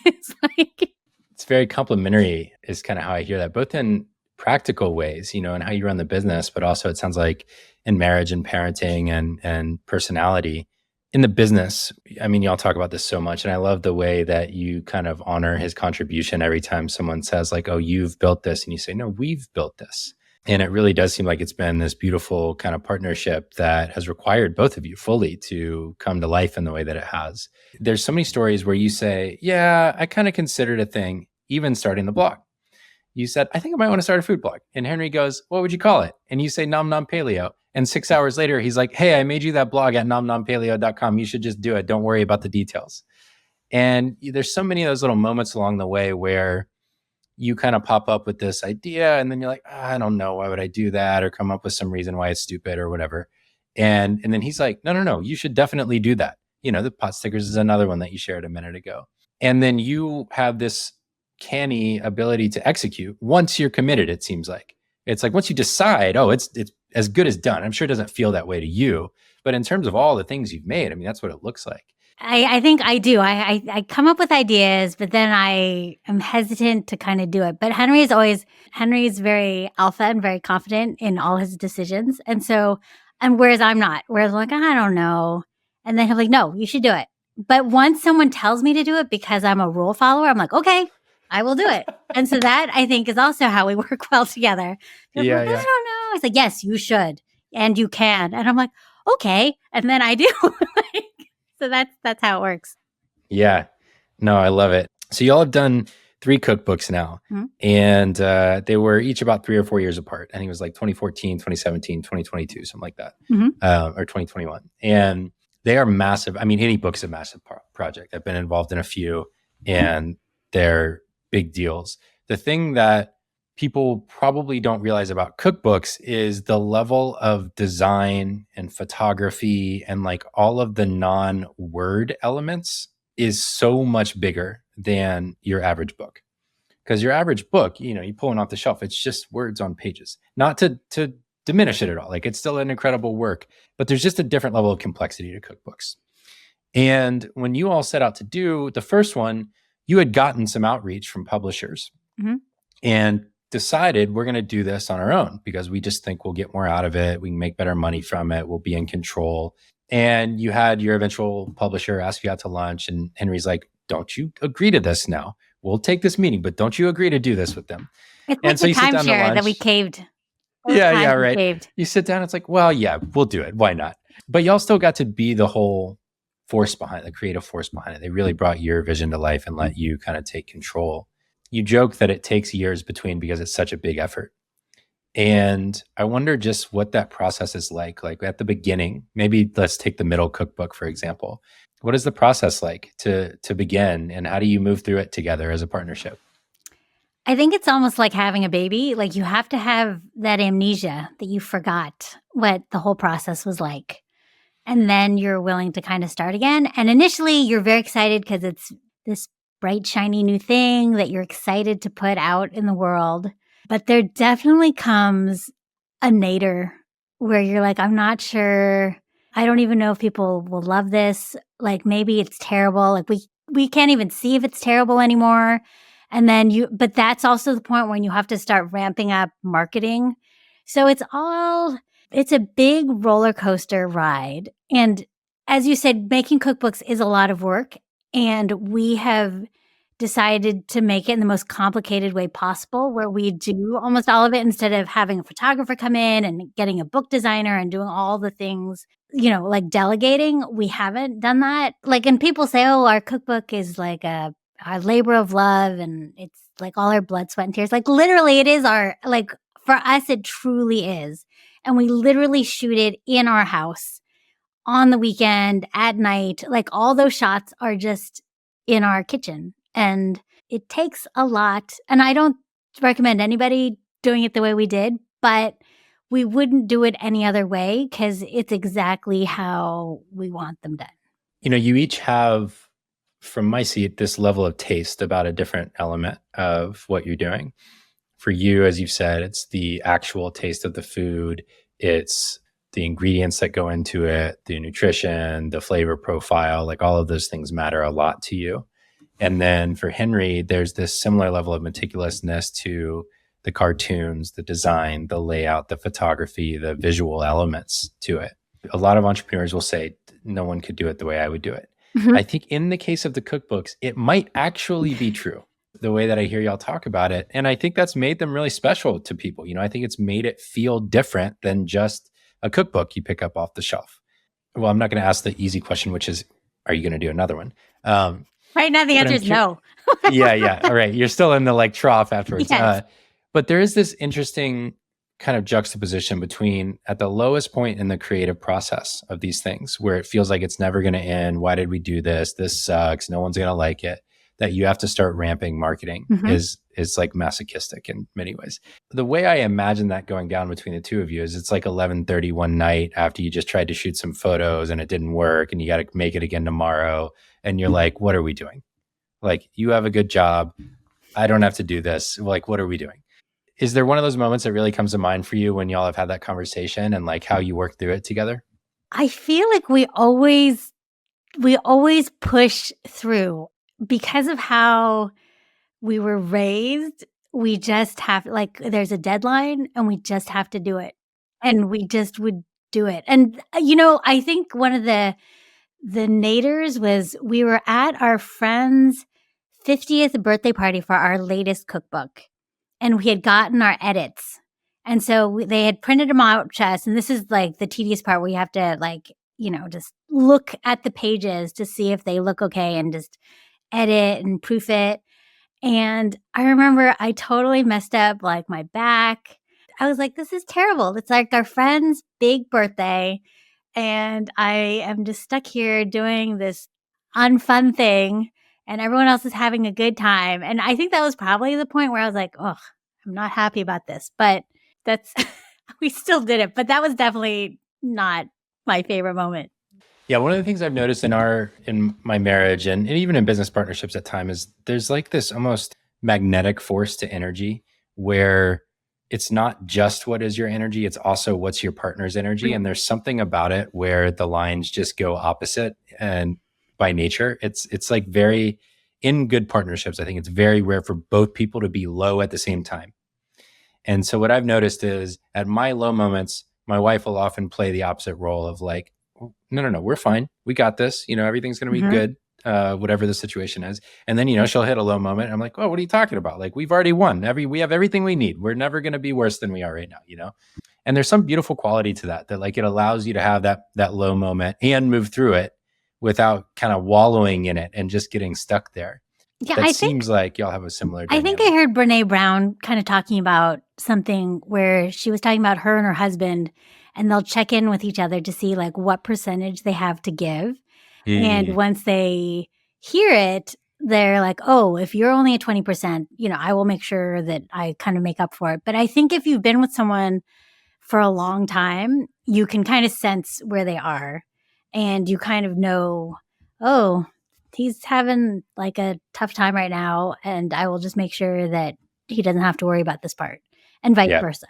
S1: is like...
S2: It's very complimentary is kind of how I hear that, both in practical ways, and how you run the business, but also it sounds like in marriage and parenting and personality, In the business, I mean, y'all talk about this so much, and I love the way that you kind of honor his contribution every time someone says like, oh, you've built this, and you say, no, we've built this. And it really does seem like it's been this beautiful kind of partnership that has required both of you fully to come to life in the way that it has. There's so many stories where you say, yeah, I kind of considered a thing, even starting the blog. You said, I think I might want to start a food blog. And Henry goes, what would you call it? And you say, Nom Nom Paleo. And 6 hours later, he's like, hey, I made you that blog at nomnompaleo.com. You should just do it. Don't worry about the details. And there's so many of those little moments along the way where you kind of pop up with this idea and then you're like, I don't know, why would I do that? Or come up with some reason why it's stupid or whatever. And then he's like, no, you should definitely do that. You know, the pot stickers is another one that you shared a minute ago. And then you have this canny ability to execute once you're committed, it seems like. It's like once you decide, oh, it's as good as done. I'm sure it doesn't feel that way to you. But in terms of all the things you've made, I mean, that's what it looks like.
S1: I think I do. I come up with ideas, but then I am hesitant to kind of do it. But Henry's very alpha and very confident in all his decisions. And whereas I'm not, whereas I'm like, I don't know. And then he'll be like, no, you should do it. But once someone tells me to do it because I'm a rule follower, I'm like, okay, I will do it. And so that I think is also how we work well together.
S2: Yeah,
S1: like, I don't know. It's like, yes, you should. And you can. And I'm like, okay. And then I do. So that's how it works.
S2: Yeah. No, I love it. So y'all have done 3 cookbooks now, and they were each about 3 or 4 years apart. I think it was like 2014, 2017, 2022, something like that, or 2021. And they are massive. I mean, any book's a massive project. I've been involved in a few, and they're big deals. The thing that people probably don't realize about cookbooks is the level of design and photography and like all of the non-word elements is so much bigger than your average book. Because your average book, you know, you pull it off the shelf, it's just words on pages. Not to diminish it at all. Like it's still an incredible work, but there's just a different level of complexity to cookbooks. And when you all set out to do the first one, you had gotten some outreach from publishers and decided we're going to do this on our own because we just think we'll get more out of it. We can make better money from it. We'll be in control. And you had your eventual publisher ask you out to lunch, and Henry's like, don't you agree to this now? We'll take this meeting, but don't you agree to do this with them?
S1: It's like the timeshare that we caved.
S2: Yeah, right. Caved. You sit down, it's like, well, yeah, we'll do it. Why not? But y'all still got to be the whole force behind it, the creative force behind it. They really brought your vision to life and let you kind of take control. You joke that it takes years between because it's such a big effort. And I wonder just what that process is like at the beginning. Maybe let's take the middle cookbook, for example. What is the process like to begin, and how do you move through it together as a partnership?
S1: I think it's almost like having a baby. Like you have to have that amnesia that you forgot what the whole process was like. And then you're willing to kind of start again. And initially you're very excited because it's this bright, shiny new thing that you're excited to put out in the world. But there definitely comes a nadir where you're like, I'm not sure. I don't even know if people will love this. Like maybe it's terrible. Like we can't even see if it's terrible anymore. And then but that's also the point when you have to start ramping up marketing. So it's a big roller coaster ride. And as you said, making cookbooks is a lot of work. And we have decided to make it in the most complicated way possible, where we do almost all of it instead of having a photographer come in and getting a book designer and doing all the things, you know, like delegating. We haven't done that. Like, and people say, oh, our cookbook is like a labor of love and it's like all our blood, sweat, and tears. Like literally it is for us, it truly is. And we literally shoot it in our house on the weekend at night. Like all those shots are just in our kitchen. And it takes a lot. And I don't recommend anybody doing it the way we did, but we wouldn't do it any other way because it's exactly how we want them done.
S2: You know, you each have, from my seat, this level of taste about a different element of what you're doing. For you, as you've said, it's the actual taste of the food. It's the ingredients that go into it, the nutrition, the flavor profile, like all of those things matter a lot to you. And then for Henry, there's this similar level of meticulousness to the cartoons, the design, the layout, the photography, the visual elements to it. A lot of entrepreneurs will say, no one could do it the way I would do it.
S1: Mhm.
S2: I think in the case of the cookbooks, it might actually be true the way that I hear y'all talk about it. And I think that's made them really special to people. I think it's made it feel different than just a cookbook you pick up off the shelf. Well, I'm not going to ask the easy question, which is, are you going to do another one?
S1: Right now, the answer is no.
S2: Yeah. All right. You're still in the trough afterwards.
S1: Yes.
S2: But there is this interesting kind of juxtaposition between at the lowest point in the creative process of these things where it feels like it's never going to end. Why did we do this? This sucks. No one's going to like it. That you have to start ramping marketing is like masochistic in many ways. The way I imagine that going down between the two of you is it's like 11:30 one night after you just tried to shoot some photos and it didn't work and you got to make it again tomorrow. And you're like, what are we doing? Like, you have a good job. I don't have to do this. Like, what are we doing? Is there one of those moments that really comes to mind for you when y'all have had that conversation and like how you work through it together?
S1: I feel like we always push through because of how we were raised. We just have, like, there's a deadline and we just have to do it. And we just would do it. And, I think one of the naders was we were at our friend's 50th birthday party for our latest cookbook. And we had gotten our edits. And so they had printed them out to us. And this is like the tedious part where you have to just look at the pages to see if they look okay and just edit and proof it. And I remember I totally messed up like my back. I was like, this is terrible. It's like our friend's big birthday. And I am just stuck here doing this unfun thing. And everyone else is having a good time. And I think that was probably the point where I was like, oh, I'm not happy about this. But that's, we still did it. But that was definitely not my favorite moment.
S2: Yeah, one of the things I've noticed in my marriage and even in business partnerships at times is there's like this almost magnetic force to energy where it's not just what is your energy, it's also what's your partner's energy. And there's something about it where the lines just go opposite. And by nature, it's like very, in good partnerships, I think it's very rare for both people to be low at the same time. And so what I've noticed is at my low moments, my wife will often play the opposite role of like, no, we're fine. We got this. Everything's going to be good, whatever the situation is. And then, she'll hit a low moment. And I'm like, oh, what are you talking about? Like, we've already won. We have everything we need. We're never going to be worse than we are right now, And there's some beautiful quality to that like it allows you to have that low moment and move through it without kind of wallowing in it and just getting stuck there.
S1: Yeah,
S2: That seems like y'all have a similar dynamic.
S1: I think I heard Brene Brown kind of talking about something where she was talking about her and her husband, and they'll check in with each other to see like what percentage they have to give. And once they hear it, they're like, oh, if you're only at 20%, I will make sure that I kind of make up for it. But I think if you've been with someone for a long time, you can kind of sense where they are and you kind of know, oh, he's having like a tough time right now. And I will just make sure that he doesn't have to worry about this part and vice versa.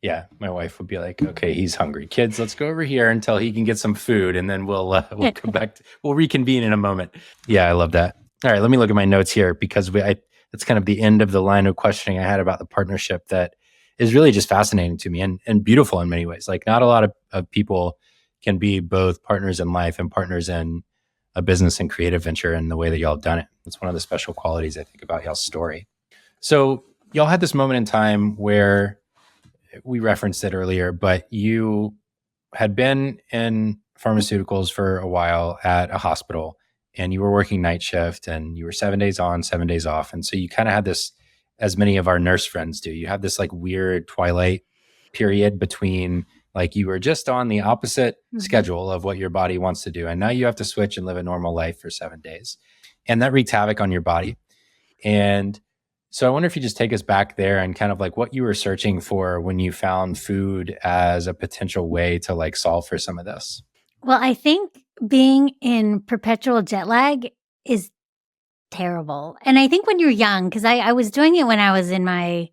S2: Yeah, my wife would be like, okay, he's hungry. Kids, let's go over here until he can get some food. And then we'll come back. We'll reconvene in a moment. Yeah, I love that. All right, let me look at my notes here because that's kind of the end of the line of questioning I had about the partnership that is really just fascinating to me and beautiful in many ways. Like not a lot of people can be both partners in life and partners in a business and creative venture in the way that y'all have done it. It's one of the special qualities I think about y'all's story. So y'all had this moment in time where we referenced it earlier, but you had been in pharmaceuticals for a while at a hospital and you were working night shift and you were 7 days on, 7 days off. And so you kind of had this, as many of our nurse friends do, you have this like weird twilight period between like you were just on the opposite schedule of what your body wants to do. And now you have to switch and live a normal life for 7 days. And that wreaked havoc on your body. And so I wonder if you just take us back there and kind of like what you were searching for when you found food as a potential way to like solve for some of this.
S1: Well, I think being in perpetual jet lag is terrible. And I think when you're young, because I was doing it when I was in my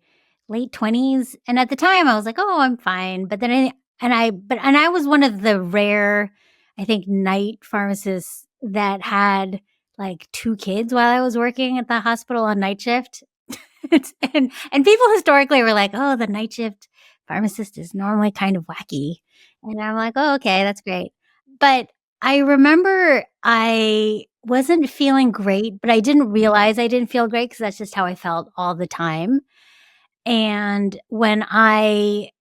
S1: late 20s. And at the time I was like, oh, I'm fine. But then I was one of the rare, I think, night pharmacists that had like 2 kids while I was working at the hospital on night shift. and people historically were like, oh, the night shift pharmacist is normally kind of wacky. And I'm like, "Oh, okay, that's great." But I remember I wasn't feeling great, but I didn't realize I didn't feel great because that's just how I felt all the time. And when I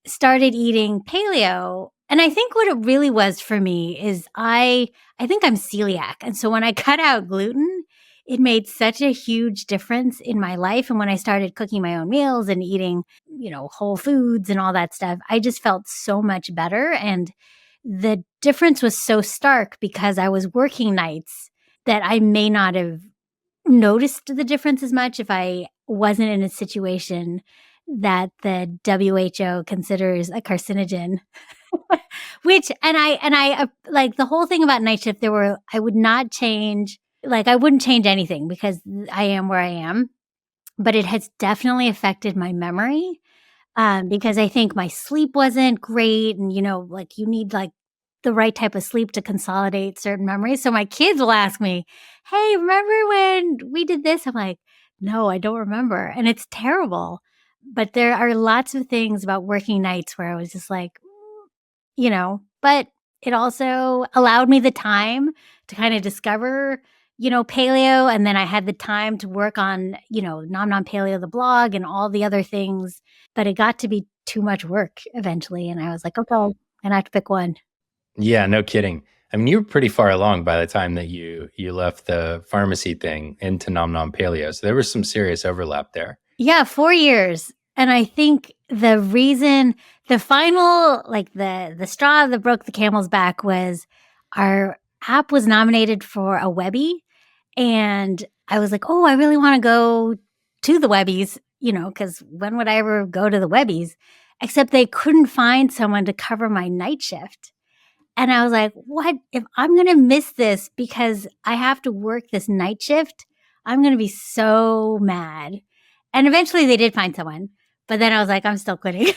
S1: started eating paleo, and I think what it really was for me is I think I'm celiac, and so when I cut out gluten, it made such a huge difference in my life, and when I started cooking my own meals and eating, whole foods and all that stuff, I just felt so much better, and the difference was so stark because I was working nights that I may not have noticed the difference as much if I wasn't in a situation that the WHO considers a carcinogen. Which like, the whole thing about night shift, I would not change, like, I wouldn't change anything because I am where I am, but it has definitely affected my memory, because I think my sleep wasn't great and, like, you need, like, the right type of sleep to consolidate certain memories. So my kids will ask me, "Hey, remember when we did this?" I'm like, "No, I don't remember." And it's terrible. But there are lots of things about working nights where I was just like, but it also allowed me the time to kind of discover, paleo. And then I had the time to work on, Nom Nom Paleo, the blog, and all the other things. But it got to be too much work eventually. And I was like, okay, I'm going to have to pick one.
S2: Yeah, no kidding. I mean, you were pretty far along by the time that you left the pharmacy thing into Nom Nom Paleo. So there was some serious overlap there.
S1: Yeah, 4 years. And I think the final, like, the straw that broke the camel's back was our app was nominated for a Webby, and I was like, "Oh, I really wanna go to the Webbies," because when would I ever go to the Webbies? Except they couldn't find someone to cover my night shift. And I was like, "What? If I'm gonna miss this because I have to work this night shift, I'm gonna be so mad." And eventually they did find someone, but then I was like, "I'm still quitting."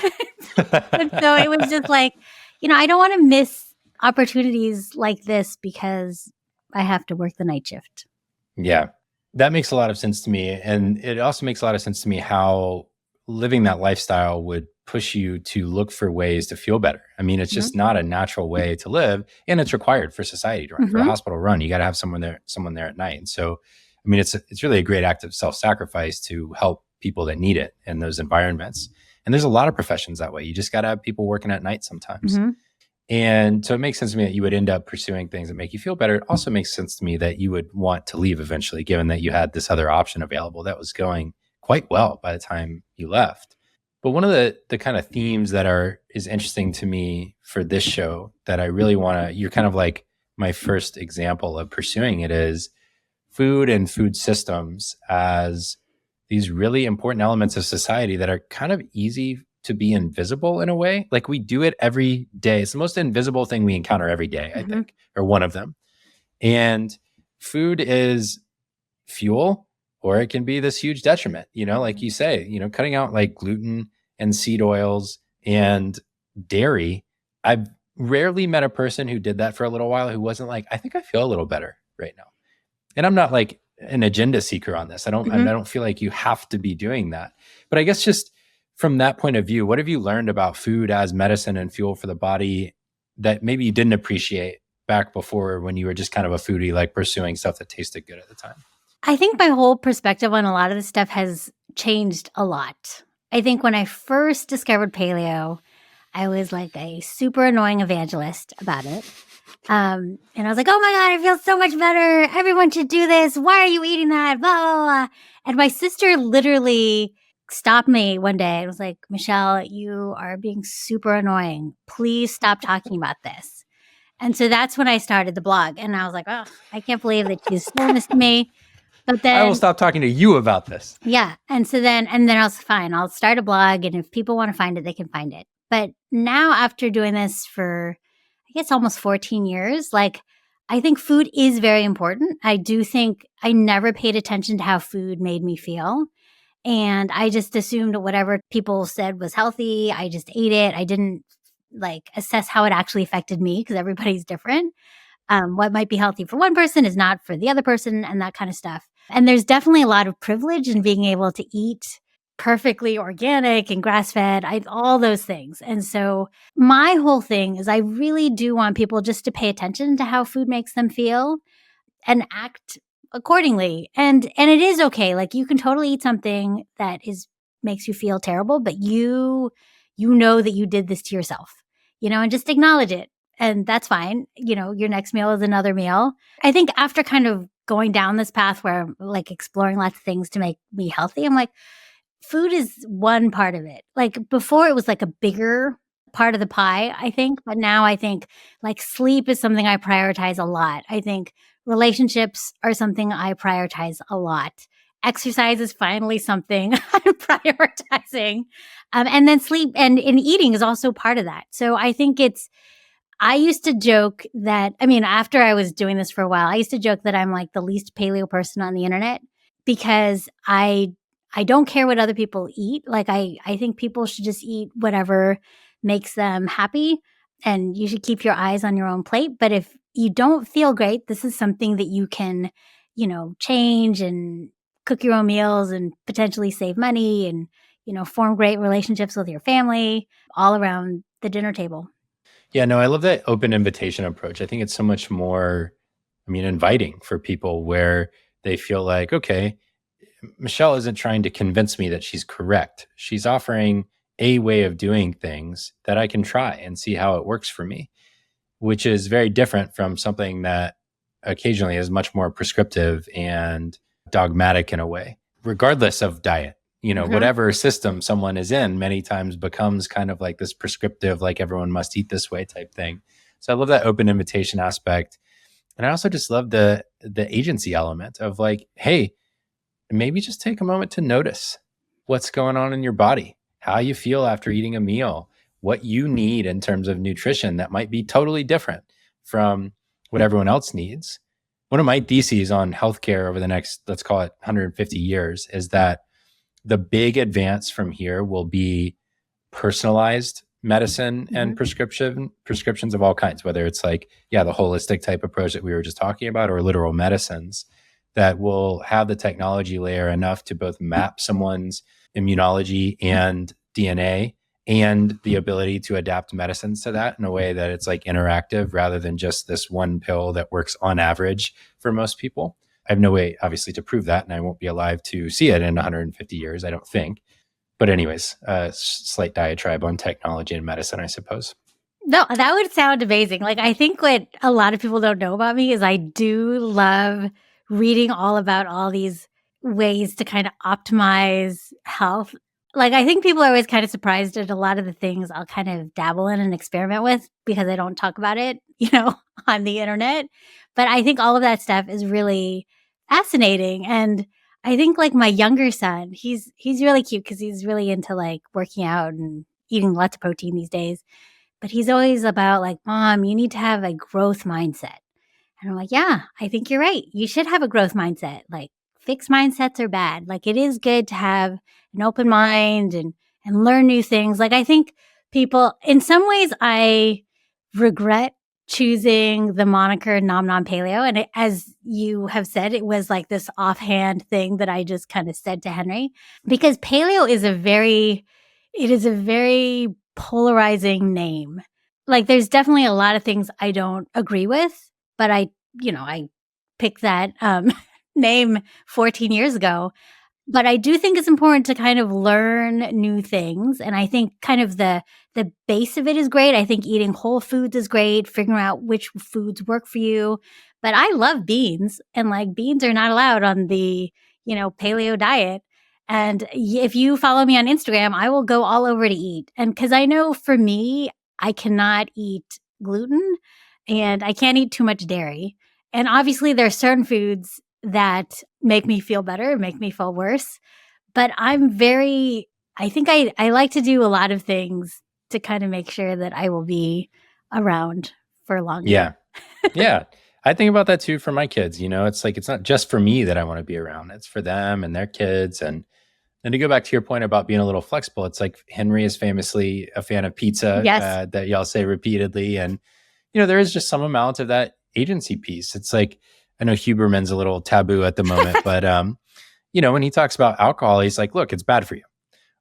S1: And so it was just like, I don't wanna miss opportunities like this because I have to work the night shift.
S2: Yeah, that makes a lot of sense to me. And it also makes a lot of sense to me how living that lifestyle would push you to look for ways to feel better. I mean, it's
S1: Mhm.
S2: just not a natural way to live, and it's required for society to run, for a
S1: Mhm.
S2: hospital run. You got to have someone there at night. And so, I mean, it's really a great act of self-sacrifice to help people that need it in those environments. And there's a lot of professions that way. You just got to have people working at night sometimes.
S1: Mhm.
S2: And so it makes sense to me that you would end up pursuing things that make you feel better. It also makes sense to me that you would want to leave eventually, given that you had this other option available that was going quite well by the time you left. But one of the kind of themes that is interesting to me for this show that I really want to, you're kind of like my first example of pursuing it, is food and food systems as these really important elements of society that are kind of easy to be invisible in a way. Like, we do it every day. It's the most invisible thing we encounter every day, I
S1: Mhm.
S2: think, or one of them. And food is fuel, or it can be this huge detriment, like you say, cutting out like gluten and seed oils and dairy. I've rarely met a person who did that for a little while who wasn't like, I think I feel a little better right now. And I'm not like an agenda seeker on this. I
S1: Mhm.
S2: don't feel like you have to be doing that. But I guess just from that point of view, what have you learned about food as medicine and fuel for the body that maybe you didn't appreciate back before, when you were just kind of a foodie, like pursuing stuff that tasted good at the time?
S1: I think my whole perspective on a lot of this stuff has changed a lot. I think when I first discovered paleo, I was like a super annoying evangelist about it. And I was like, "Oh my God, I feel so much better. Everyone should do this. Why are you eating that?" Blah, blah, blah. And my sister literally stopped me one day and was like, "Michelle, you are being super annoying. Please stop talking about this." And so that's when I started the blog. And I was like, "Oh, I can't believe that she's doing this to me." But
S2: I will
S1: then,
S2: stop talking to you about this.
S1: yeah. And then I was fine. I'll start a blog. And if people want to find it, they can find it. But now, after doing this for, I guess, almost 14 years, like, I think food is very important. I do think I never paid attention to how food made me feel. And I just assumed whatever people said was healthy. I just ate it. I didn't, like, assess how it actually affected me because everybody's different. What might be healthy for one person is not for the other person, and that kind of stuff. And there's definitely a lot of privilege in being able to eat perfectly organic and grass-fed, all those things. And so my whole thing is I really do want people just to pay attention to how food makes them feel and act accordingly. And it is okay. Like you can totally eat something that is makes you feel terrible, but you know that you did this to yourself, and just acknowledge it. And that's fine. Your next meal is another meal. I think after kind of going down this path where I'm like exploring lots of things to make me healthy, I'm like, food is one part of it. Like before it was like a bigger part of the pie, I think, but now I think like sleep is something I prioritize a lot. I think relationships are something I prioritize a lot. Exercise is finally something I'm prioritizing. And then sleep and eating is also part of that. So I think I used to joke that, after I was doing this for a while, I used to joke that I'm like the least paleo person on the internet because I don't care what other people eat. Like I think people should just eat whatever makes them happy, and you should keep your eyes on your own plate. But if you don't feel great, this is something that you can, change and cook your own meals and potentially save money and, form great relationships with your family all around the dinner table.
S2: Yeah, no, I love that open invitation approach. I think it's so much more, inviting for people where they feel like, okay, Michelle isn't trying to convince me that she's correct. She's offering a way of doing things that I can try and see how it works for me, which is very different from something that occasionally is much more prescriptive and dogmatic in a way, regardless of diet. Whatever system someone is in many times becomes kind of like this prescriptive, like everyone must eat this way type thing. So I love that open invitation aspect. And I also just love the agency element of like, hey, maybe just take a moment to notice what's going on in your body, how you feel after eating a meal, what you need in terms of nutrition that might be totally different from what everyone else needs. One of my theses on healthcare over the next, let's call it 150 years, is that the big advance from here will be personalized medicine and prescriptions of all kinds, whether it's like, the holistic type approach that we were just talking about or literal medicines that will have the technology layer enough to both map someone's immunology and DNA and the ability to adapt medicines to that in a way that it's like interactive rather than just this one pill that works on average for most people. I have no way, obviously, to prove that, and I won't be alive to see it in 150 years, I don't think. But anyways, slight diatribe on technology and medicine, I suppose.
S1: No, that would sound amazing. Like, I think what a lot of people don't know about me is I do love reading all about all these ways to kind of optimize health. Like, I think people are always kind of surprised at a lot of the things I'll kind of dabble in and experiment with because I don't talk about it, on the internet. But I think all of that stuff is really fascinating. And I think like my younger son, he's really cute because he's really into like working out and eating lots of protein these days. But he's always about like, Mom, you need to have a growth mindset. And I'm like, yeah, I think you're right. You should have a growth mindset. Like fixed mindsets are bad. Like it is good to have an open mind and learn new things. Like I think people, in some ways, I regret choosing the moniker Nom Nom Paleo. And as you have said, it was like this offhand thing that I just kind of said to Henry, because paleo is a very polarizing name. Like there's definitely a lot of things I don't agree with, but I picked that name 14 years ago. But I do think it's important to kind of learn new things. And I think kind of the base of it is great. I think eating whole foods is great, figuring out which foods work for you. But I love beans, and like beans are not allowed on the, paleo diet. And if you follow me on Instagram, I will go all over to eat. And because I know for me, I cannot eat gluten and I can't eat too much dairy. And obviously there are certain foods that make me feel better, make me feel worse. But I think I like to do a lot of things to kind of make sure that I will be around for longer.
S2: Yeah. Yeah. I think about that too for my kids. It's like, it's not just for me that I want to be around. It's for them and their kids. And to go back to your point about being a little flexible, it's like Henry is famously a fan of pizza.
S1: Yes.
S2: That y'all say repeatedly. And, there is just some amount of that agency piece. It's like, I know Huberman's a little taboo at the moment, but, when he talks about alcohol, he's like, look, it's bad for you.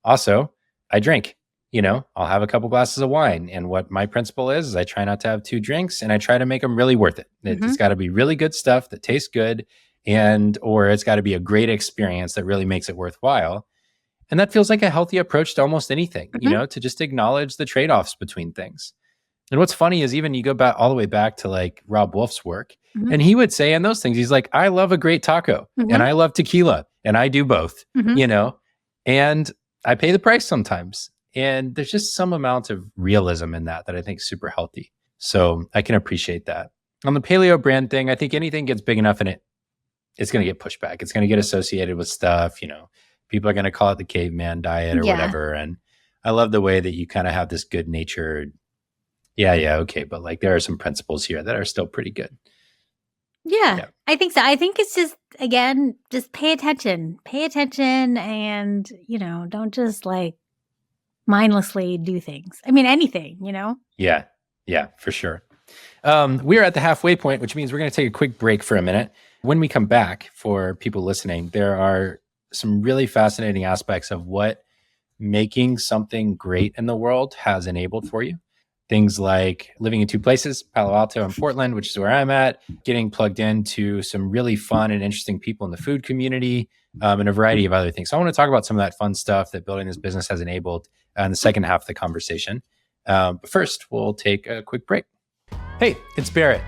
S2: Also, I drink. I'll have a couple glasses of wine. And what my principle is I try not to have 2 drinks and I try to make them really worth it. It's got to be really good stuff that tastes good or it's got to be a great experience that really makes it worthwhile. And that feels like a healthy approach to almost anything, to just acknowledge the trade-offs between things. And what's funny is even you go back all the way back to like Rob Wolf's work, and he would say in those things, he's like, I love a great taco and I love tequila and I do both, and I pay the price sometimes. And there's just some amount of realism in that I think is super healthy. So I can appreciate that. On the paleo brand thing, I think anything gets big enough in it's going to get pushed back. It's going to get associated with stuff, people are going to call it the caveman diet or whatever. And I love the way that you kind of have this good natured, okay. But like there are some principles here that are still pretty good.
S1: Yeah, I think so. I think it's just, again, just pay attention and, don't just like mindlessly do things. I mean, anything,
S2: Yeah, for sure. We're at the halfway point, which means we're going to take a quick break for a minute. When we come back, for people listening, there are some really fascinating aspects of what making something great in the world has enabled for you. Things like living in 2 places, Palo Alto and Portland, which is where I'm at, getting plugged into some really fun and interesting people in the food community, and a variety of other things. So I want to talk about some of that fun stuff that building this business has enabled in the second half of the conversation. But first, we'll take a quick break. Hey, it's Barrett.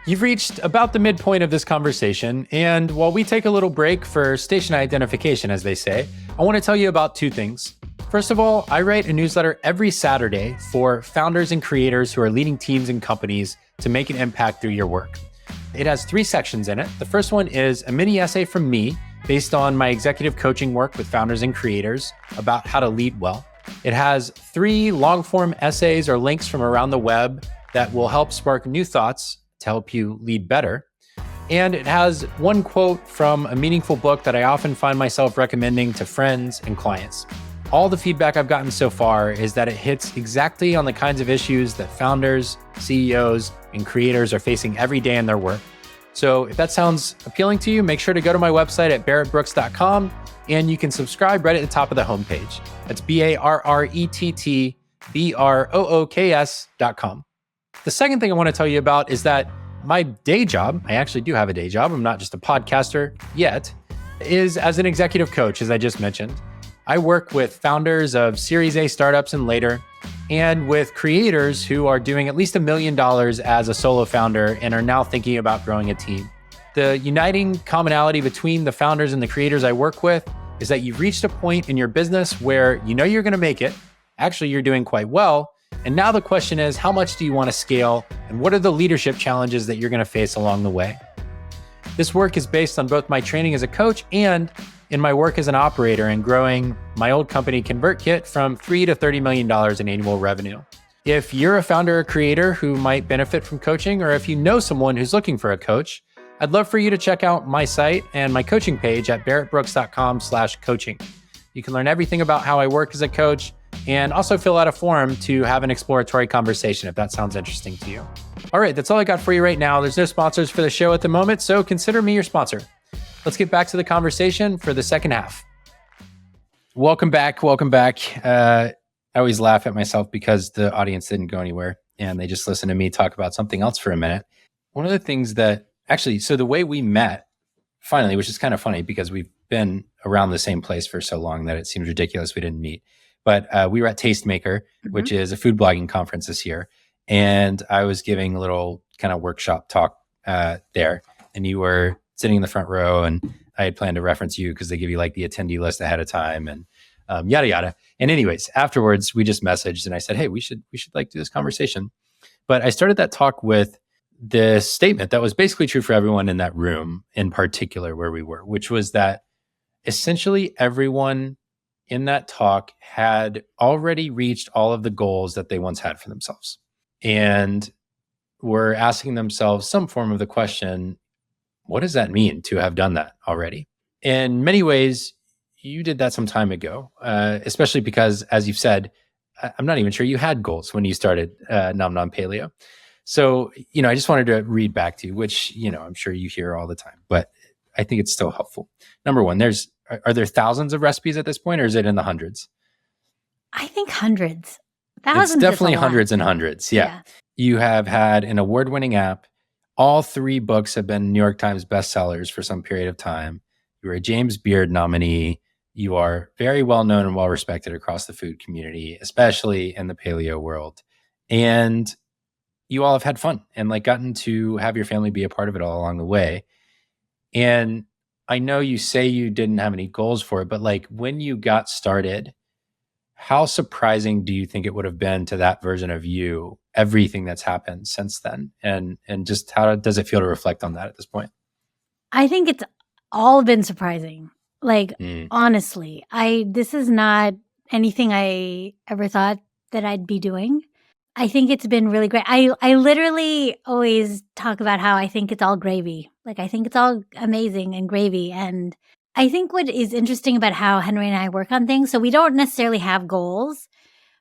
S2: You've reached about the midpoint of this conversation, and while we take a little break for station identification, as they say, I want to tell you about 2 things. First of all, I write a newsletter every Saturday for founders and creators who are leading teams and companies to make an impact through your work. It has 3 sections in it. The first one is a mini essay from me based on my executive coaching work with founders and creators about how to lead well. It has 3 long-form essays or links from around the web that will help spark new thoughts to help you lead better. And it has 1 quote from a meaningful book that I often find myself recommending to friends and clients. All the feedback I've gotten so far is that it hits exactly on the kinds of issues that founders, CEOs, and creators are facing every day in their work. So if that sounds appealing to you, make sure to go to my website at barrettbrooks.com and you can subscribe right at the top of the homepage. That's BARRETTBROOKS.com. The second thing I want to tell you about is that my day job, I actually do have a day job, I'm not just a podcaster yet, is as an executive coach, as I just mentioned. I work with founders of Series A startups and later, and with creators who are doing at least $1 million as a solo founder and are now thinking about growing a team. The uniting commonality between the founders and the creators I work with is that you've reached a point in your business where you know you're going to make it. Actually, you're doing quite well. And now the question is, how much do you want to scale? And what are the leadership challenges that you're going to face along the way? This work is based on both my training as a coach and in my work as an operator and growing my old company ConvertKit from $3 to $30 million in annual revenue. If you're a founder or creator who might benefit from coaching, or if you know someone who's looking for a coach, I'd love for you to check out my site and my coaching page at barrettbrooks.com/coaching. You can learn everything about how I work as a coach and also fill out a form to have an exploratory conversation if that sounds interesting to you. All right, that's all I got for you right now. There's no sponsors for the show at the moment, so consider me your sponsor. Let's get back to the conversation for the second half. Welcome back. I always laugh at myself because the audience didn't go anywhere and they just listened to me talk about something else for a minute. One of the things that so the way we met finally, which is kind of funny because we've been around the same place for so long that it seems ridiculous we didn't meet. But we were at Tastemaker, which is a food blogging conference this year. And I was giving a little kind of workshop talk there. And you were sitting in the front row, and I had planned to reference you because they give you like the attendee list ahead of time and yada, yada. And anyways, afterwards, we just messaged and I said, hey, we should like do this conversation. But I started that talk with this statement that was basically true for everyone in that room, in particular where we were, which was that essentially everyone in that talk had already reached all of the goals that they once had for themselves and were asking themselves some form of the question, what does that mean to have done that already? In many ways, you did that some time ago, especially because, as you've said, I'm not even sure you had goals when you started Nom Nom Paleo. So, I just wanted to read back to you, which, I'm sure you hear all the time, but I think it's still helpful. Number one, are there thousands of recipes at this point, or is it in the hundreds?
S1: I think hundreds.
S2: It's
S1: Thousands is a
S2: definitely
S1: lot.
S2: hundreds and hundreds. Yeah. You have had an award-winning app. All 3 books have been New York Times bestsellers for some period of time. You were a James Beard nominee. You are very well known and well respected across the food community, especially in the paleo world. And you all have had fun and like gotten to have your family be a part of it all along the way. And I know you say you didn't have any goals for it, but like when you got started, how surprising do you think it would have been to that version of you, everything that's happened since then? And just how does it feel to reflect on that at this point?
S1: I think it's all been surprising. Like,
S2: Mm.
S1: honestly, this is not anything I ever thought that I'd be doing. I think it's been really great. I literally always talk about how I think it's all gravy. Like, I think it's all amazing and gravy. And I think what is interesting about how Henry and I work on things, so we don't necessarily have goals,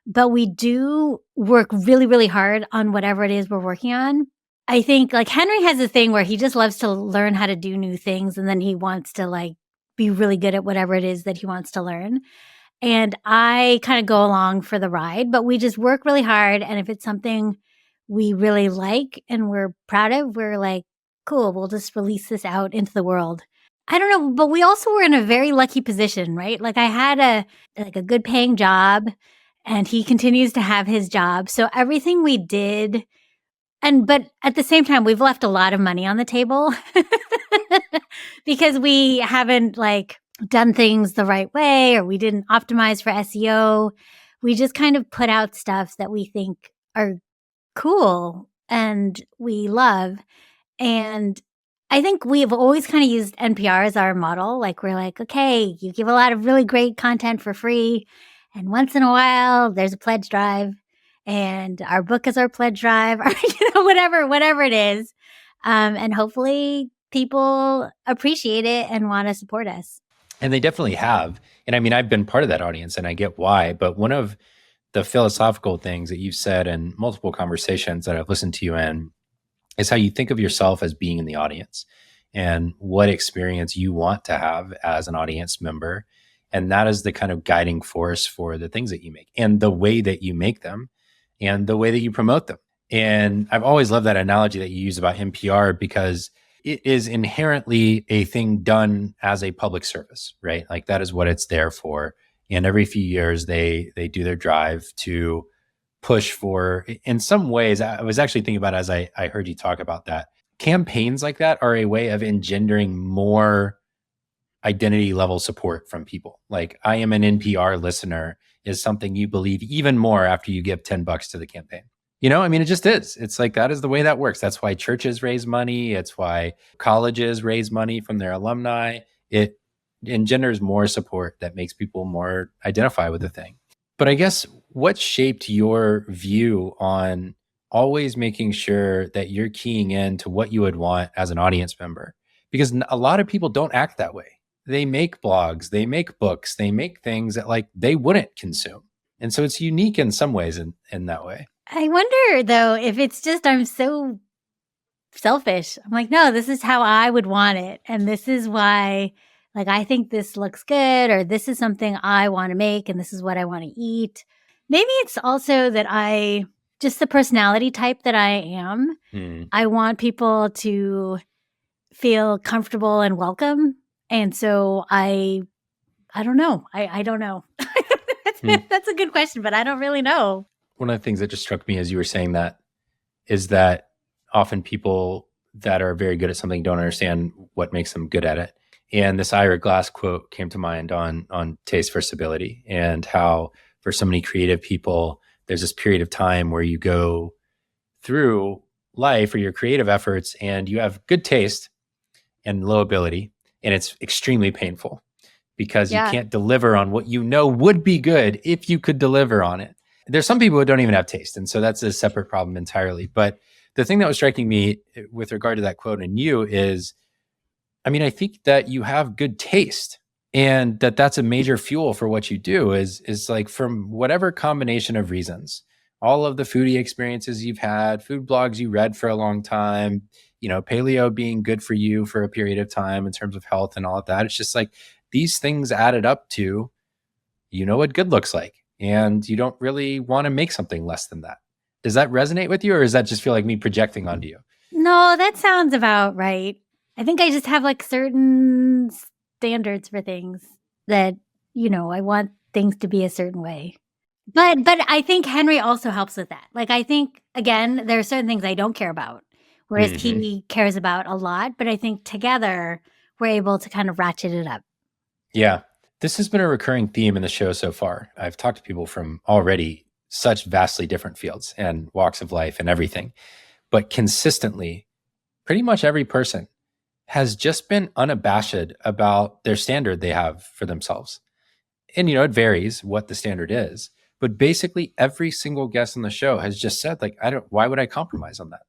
S1: but we do work really, really hard on whatever it is we're working on. I think like Henry has a thing where he just loves to learn how to do new things, and then he wants to like be really good at whatever it is that he wants to learn. And I kind of go along for the ride, but we just work really hard. And if it's something we really like and we're proud of, we're like, cool, we'll just release this out into the world. I don't know, but we also were in a very lucky position, right? Like I had a good paying job, and he continues to have his job. So everything we did, but at the same time, we've left a lot of money on the table because we haven't like done things the right way, or we didn't optimize for SEO. We just kind of put out stuff that we think are cool and we love. And I think we've always kind of used NPR as our model. Like we're like, okay, you give a lot of really great content for free, and once in a while there's a pledge drive, and our book is our pledge drive, or whatever it is. And hopefully people appreciate it and want to support us.
S2: And they definitely have. And I mean, I've been part of that audience and I get why. But one of the philosophical things that you've said in multiple conversations that I've listened to you in is how you think of yourself as being in the audience and what experience you want to have as an audience member. And that is the kind of guiding force for the things that you make and the way that you make them and the way that you promote them. And I've always loved that analogy that you use about NPR because it is inherently a thing done as a public service, right? Like that is what it's there for. And every few years they do their drive to push for, in some ways, I was actually thinking about as I heard you talk about that, campaigns like that are a way of engendering more identity level support from people. Like I am an NPR listener is something you believe even more after you give $10 to the campaign. You know, I mean, it just is. It's like that is the way that works. That's why churches raise money. It's why colleges raise money from their alumni. It engenders more support that makes people more identify with the thing. But I guess what shaped your view on always making sure that you're keying in to what you would want as an audience member? Because a lot of people don't act that way. They make blogs, they make books, they make things that like they wouldn't consume. And so it's unique in some ways in that way.
S1: I wonder though if it's just I'm so selfish. I'm like, no, this is how I would want it. And this is why, like, I think this looks good, or this is something I want to make, and this is what I want to eat. Maybe it's also that just the personality type that I am, I want people to feel comfortable and welcome. And so I don't know. I don't know. That's a good question, but I don't really know.
S2: One of the things that just struck me as you were saying that is that often people that are very good at something don't understand what makes them good at it. And this Ira Glass quote came to mind on taste for stability, and how for so many creative people, there's this period of time where you go through life or your creative efforts and you have good taste and low ability, and it's extremely painful because you can't deliver on what you know would be good if you could deliver on it. There's some people who don't even have taste, and so that's a separate problem entirely. But the thing that was striking me with regard to that quote in you is, I mean, I think that you have good taste, and that's a major fuel for what you do is like from whatever combination of reasons, all of the foodie experiences you've had, food blogs you read for a long time, you know, paleo being good for you for a period of time in terms of health and all of that. It's just like these things added up to, you know, what good looks like. and you don't really want to make something less than that. Does that resonate with you, or does that just feel like me projecting onto you?
S1: No, that sounds about right. I think I just have like certain standards for things that, I want things to be a certain way. But I think Henry also helps with that. Like, I think, again, there are certain things I don't care about, whereas he cares about a lot. But I think together we're able to kind of ratchet it up.
S2: Yeah. This has been a recurring theme in the show so far. I've talked to people from already such vastly different fields and walks of life and everything. But consistently, pretty much every person has just been unabashed about their standard they have for themselves. And, it varies what the standard is. But basically, every single guest on the show has just said, like, why would I compromise on that?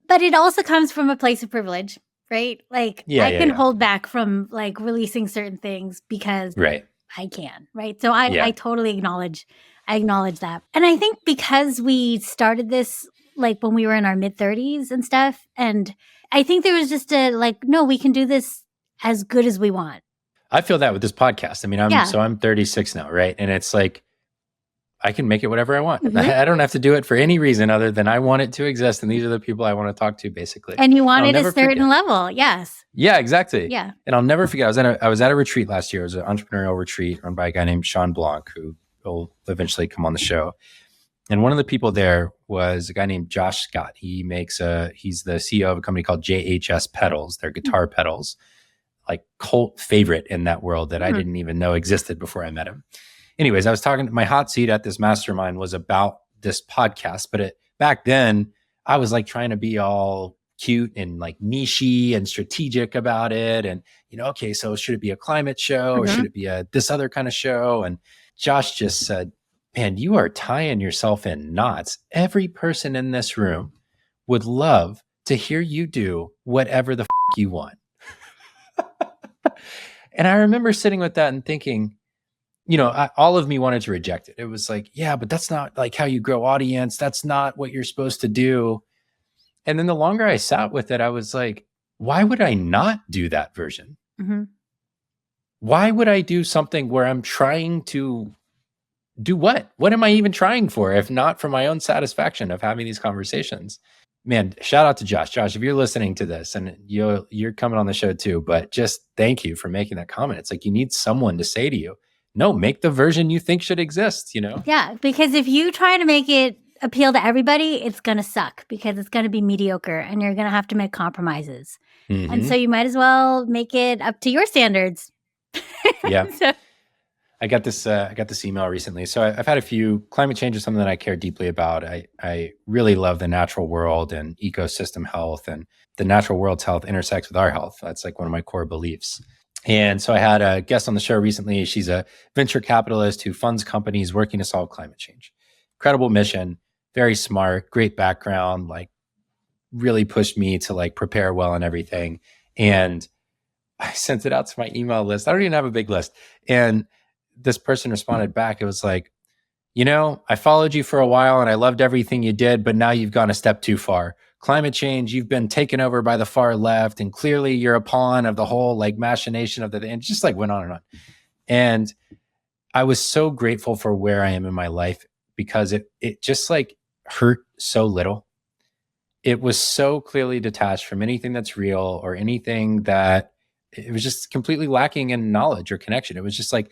S1: But it also comes from a place of privilege, right? Like, I can hold back from like releasing certain things because I can, right? So I totally acknowledge that. And I think because we started this like when we were in our mid-30s and stuff, and I think there was just no, we can do this as good as we want.
S2: I feel that with this podcast. I mean, I'm 36 now, right? And it's like, I can make it whatever I want. I don't have to do it for any reason other than I want it to exist. And these are the people I want to talk to, basically.
S1: And you want it at a certain level. Yes.
S2: Yeah, exactly.
S1: Yeah.
S2: And I'll never forget. I was at a retreat last year. It was an entrepreneurial retreat run by a guy named Sean Blanc, who will eventually come on the show. And one of the people there was a guy named Josh Scott. He's the CEO of a company called JHS Pedals. They're guitar pedals, like cult favorite in that world that I didn't even know existed before I met him. Anyways, I was talking, my hot seat at this mastermind was about this podcast, but back then I was like trying to be all cute and like niche-y and strategic about it. And, okay, so should it be a climate show or should it be this other kind of show? And Josh just said, man, you are tying yourself in knots. Every person in this room would love to hear you do whatever the you want. And I remember sitting with that and thinking, all of me wanted to reject it. It was like, yeah, but that's not like how you grow audience. That's not what you're supposed to do. And then the longer I sat with it, I was like, why would I not do that version? Mm-hmm. Why would I do something where I'm trying to do what? What am I even trying for if not for my own satisfaction of having these conversations? Man, shout out to Josh. Josh, if you're listening to this and you're coming on the show too, but just thank you for making that comment. It's like you need someone to say to you, no, make the version you think should exist,
S1: Yeah, because if you try to make it appeal to everybody, it's going to suck because it's going to be mediocre and you're going to have to make compromises. Mm-hmm. And so you might as well make it up to your standards.
S2: Yeah. I got this email recently. So I've had a few. Climate change is something that I care deeply about. I really love the natural world and ecosystem health, and the natural world's health intersects with our health. That's like one of my core beliefs. And so I had a guest on the show recently. She's a venture capitalist who funds companies working to solve climate change. Incredible mission, very smart, great background, like really pushed me to like prepare well and everything. And I sent it out to my email list. I don't even have a big list. And this person responded back. It was like, I followed you for a while and I loved everything you did, but now you've gone a step too far. Climate change, you've been taken over by the far left, and clearly you're a pawn of the whole like machination of and just like went on and on. And I was so grateful for where I am in my life because it just like hurt so little. It was so clearly detached from anything that's real or anything that it was just completely lacking in knowledge or connection. It was just like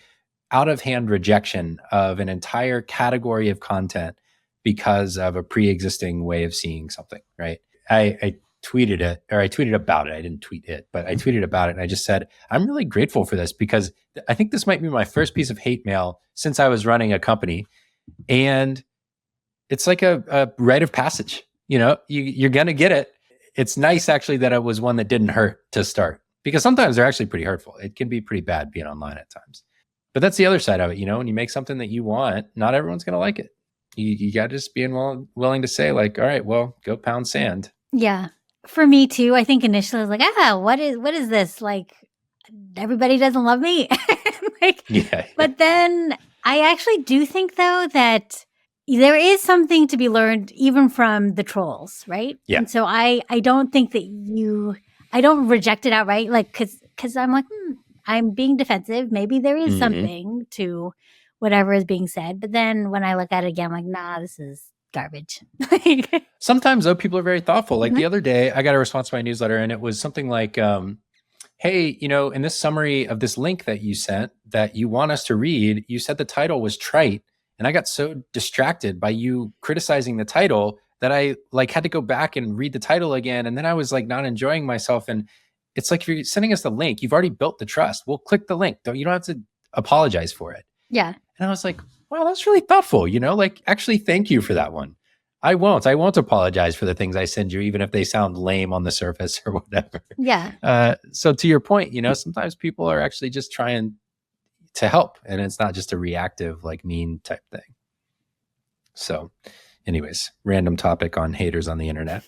S2: out of hand rejection of an entire category of content because of a pre-existing way of seeing something, right? I tweeted it, or I tweeted about it. I didn't tweet it, but I tweeted about it. And I just said, I'm really grateful for this because I think this might be my first piece of hate mail since I was running a company. And it's like a rite of passage. You're going to get it. It's nice actually that it was one that didn't hurt to start, because sometimes they're actually pretty hurtful. It can be pretty bad being online at times. But that's the other side of it. When you make something that you want, not everyone's going to like it. You got to just be willing to say like, all right, well, go pound sand.
S1: Yeah. For me too, I think initially I was like, what is this? Like, everybody doesn't love me.
S2: Yeah.
S1: But then I actually do think though that there is something to be learned even from the trolls, right?
S2: Yeah.
S1: And so I don't think that I don't reject it outright, like, cause I'm like, I'm being defensive. Maybe there is something to whatever is being said. But then when I look at it again, I'm like, nah, this is garbage. Like,
S2: Sometimes though, people are very thoughtful. Like
S1: Mhm.
S2: the other day, I got a response to my newsletter and it was something like, hey, in this summary of this link that you sent that you want us to read, you said the title was trite. And I got so distracted by you criticizing the title that I like had to go back and read the title again. And then I was like not enjoying myself. And it's like, if you're sending us the link, you've already built the trust. We'll click the link. You don't have to apologize for it.
S1: yeah.
S2: And I was like, wow, that's really thoughtful. Like actually thank you for that one. I won't apologize for the things I send you, even if they sound lame on the surface or whatever.
S1: Yeah.
S2: So to your point, sometimes people are actually just trying to help, and it's not just a reactive, like mean type thing. So anyways, random topic on haters on the internet.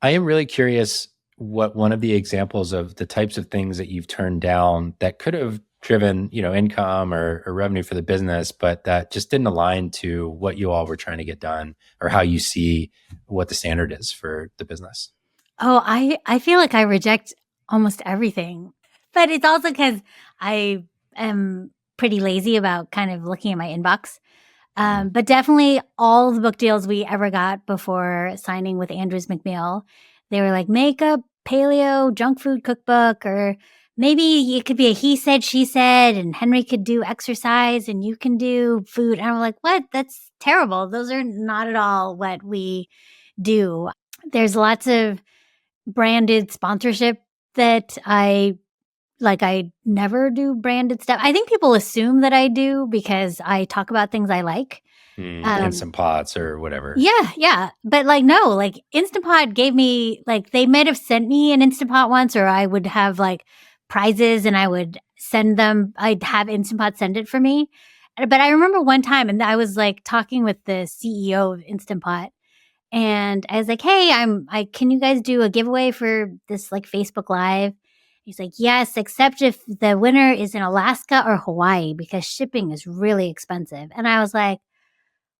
S2: I am really curious what one of the examples of the types of things that you've turned down that could have driven, income or revenue for the business, but that just didn't align to what you all were trying to get done or how you see what the standard is for the business.
S1: Oh, I feel like I reject almost everything, but it's also because I am pretty lazy about kind of looking at my inbox. But definitely all the book deals we ever got before signing with Andrews McMeel, they were like makeup, paleo, junk food cookbook, or maybe it could be a he said, she said, and Henry could do exercise and you can do food. And I'm like, what? That's terrible. Those are not at all what we do. There's lots of branded sponsorship that I never do branded stuff. I think people assume that I do because I talk about things I like.
S2: Instant pots or whatever.
S1: Yeah. But no, Instant Pot gave me they might have sent me an Instant Pot once, or I would have prizes and I would send them. I'd have Instant Pot send it for me. But I remember one time, and I was talking with the CEO of Instant Pot, and I was like, "Hey, can you guys do a giveaway for this Facebook Live?" He's like, "Yes, except if the winner is in Alaska or Hawaii because shipping is really expensive." And I was like,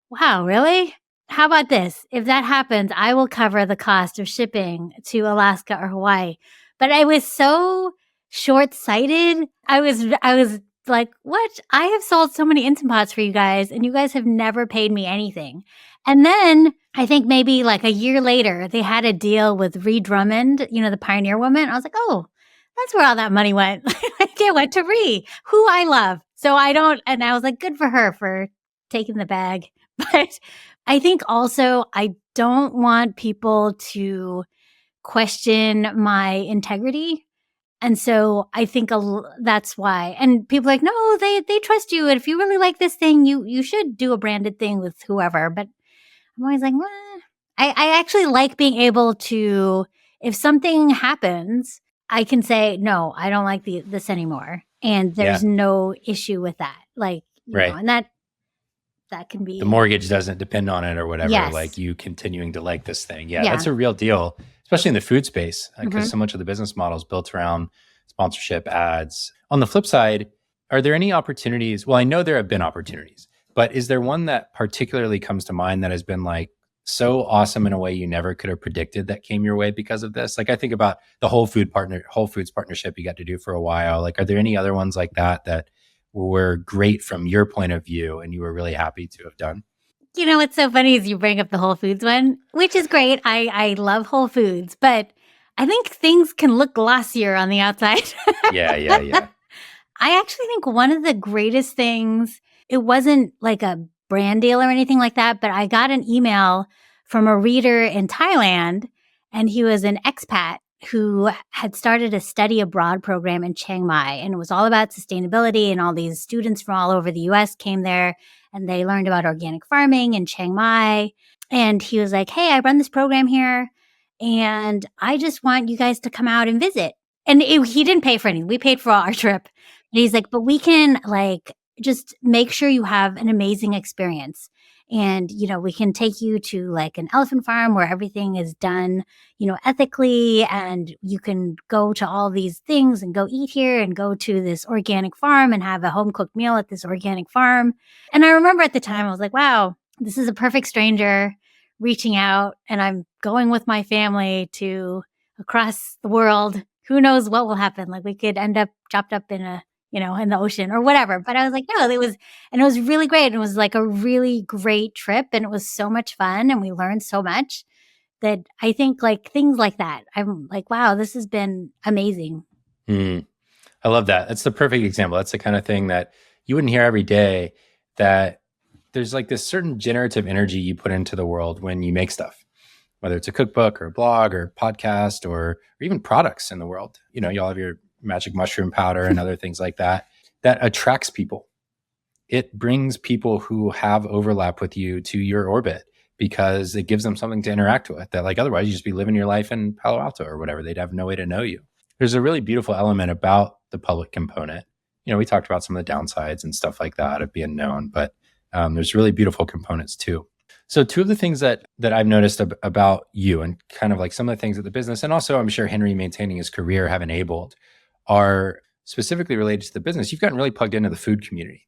S1: "Wow, really? How about this? If that happens, I will cover the cost of shipping to Alaska or Hawaii." But I was so short-sighted. I was like, "What? I have sold so many Instant Pots for you guys, and you guys have never paid me anything." And then I think maybe a year later, they had a deal with Ree Drummond, the Pioneer Woman. I was like, "Oh, that's where all that money went." It went to Ree, who I love. So and I was like, good for her for taking the bag. But I think also I don't want people to question my integrity. And so I think that's why. And people are like, no, they trust you. And if you really like this thing, you should do a branded thing with whoever. But I'm always like, well, I actually like being able to, if something happens, I can say, no, I don't like this anymore. And there's no issue with that.
S2: Right.
S1: And that can be
S2: the mortgage doesn't depend on it or whatever.
S1: Yes.
S2: Like you continuing to like this thing. Yeah, that's a real deal, especially in the food space, because so much of the business model is built around sponsorship ads. On the flip side, are there any opportunities? Well, I know there have been opportunities, but is there one that particularly comes to mind that has been so awesome in a way you never could have predicted that came your way because of this? I think about the Whole Foods partnership you got to do for a while. Are there any other ones like that were great from your point of view and you were really happy to have done?
S1: What's so funny is you bring up the Whole Foods one, which is great. I love Whole Foods, but I think things can look glossier on the outside.
S2: Yeah.
S1: I actually think one of the greatest things, it wasn't a brand deal or anything like that, but I got an email from a reader in Thailand, and he was an expat who had started a study abroad program in Chiang Mai, and it was all about sustainability, and all these students from all over the US came there and they learned about organic farming in Chiang Mai. And he was like, "Hey, I run this program here and I just want you guys to come out and visit." And he didn't pay for anything. We paid for our trip. And he's like, "But we can just make sure you have an amazing experience. And, we can take you to an elephant farm where everything is done, ethically. And you can go to all these things and go eat here and go to this organic farm and have a home cooked meal at this organic farm." And I remember at the time, I was like, wow, this is a perfect stranger reaching out, and I'm going with my family to across the world. Who knows what will happen? We could end up chopped up in a in the ocean or whatever. But I was like, no, it was really great. It was like a really great trip and it was so much fun and we learned so much that I think like things like that, I'm like, wow, this has been amazing.
S2: I love that. That's the perfect example. That's the kind of thing that you wouldn't hear every day, that there's like this certain generative energy you put into the world when you make stuff, whether it's a cookbook or a blog or podcast or even products in the world. Y'all have your magic mushroom powder and other things like that attracts people. It brings people who have overlap with you to your orbit because it gives them something to interact with that, like, otherwise you just be living your life in Palo Alto or whatever. They'd have no way to know you. There's a really beautiful element about the public component. We talked about some of the downsides and stuff like that of being known, but there's really beautiful components too. So two of the things that I've noticed about you and kind of like some of the things that the business, and also I'm sure Henry maintaining his career, have enabled are specifically related to the business. You've gotten really plugged into the food community.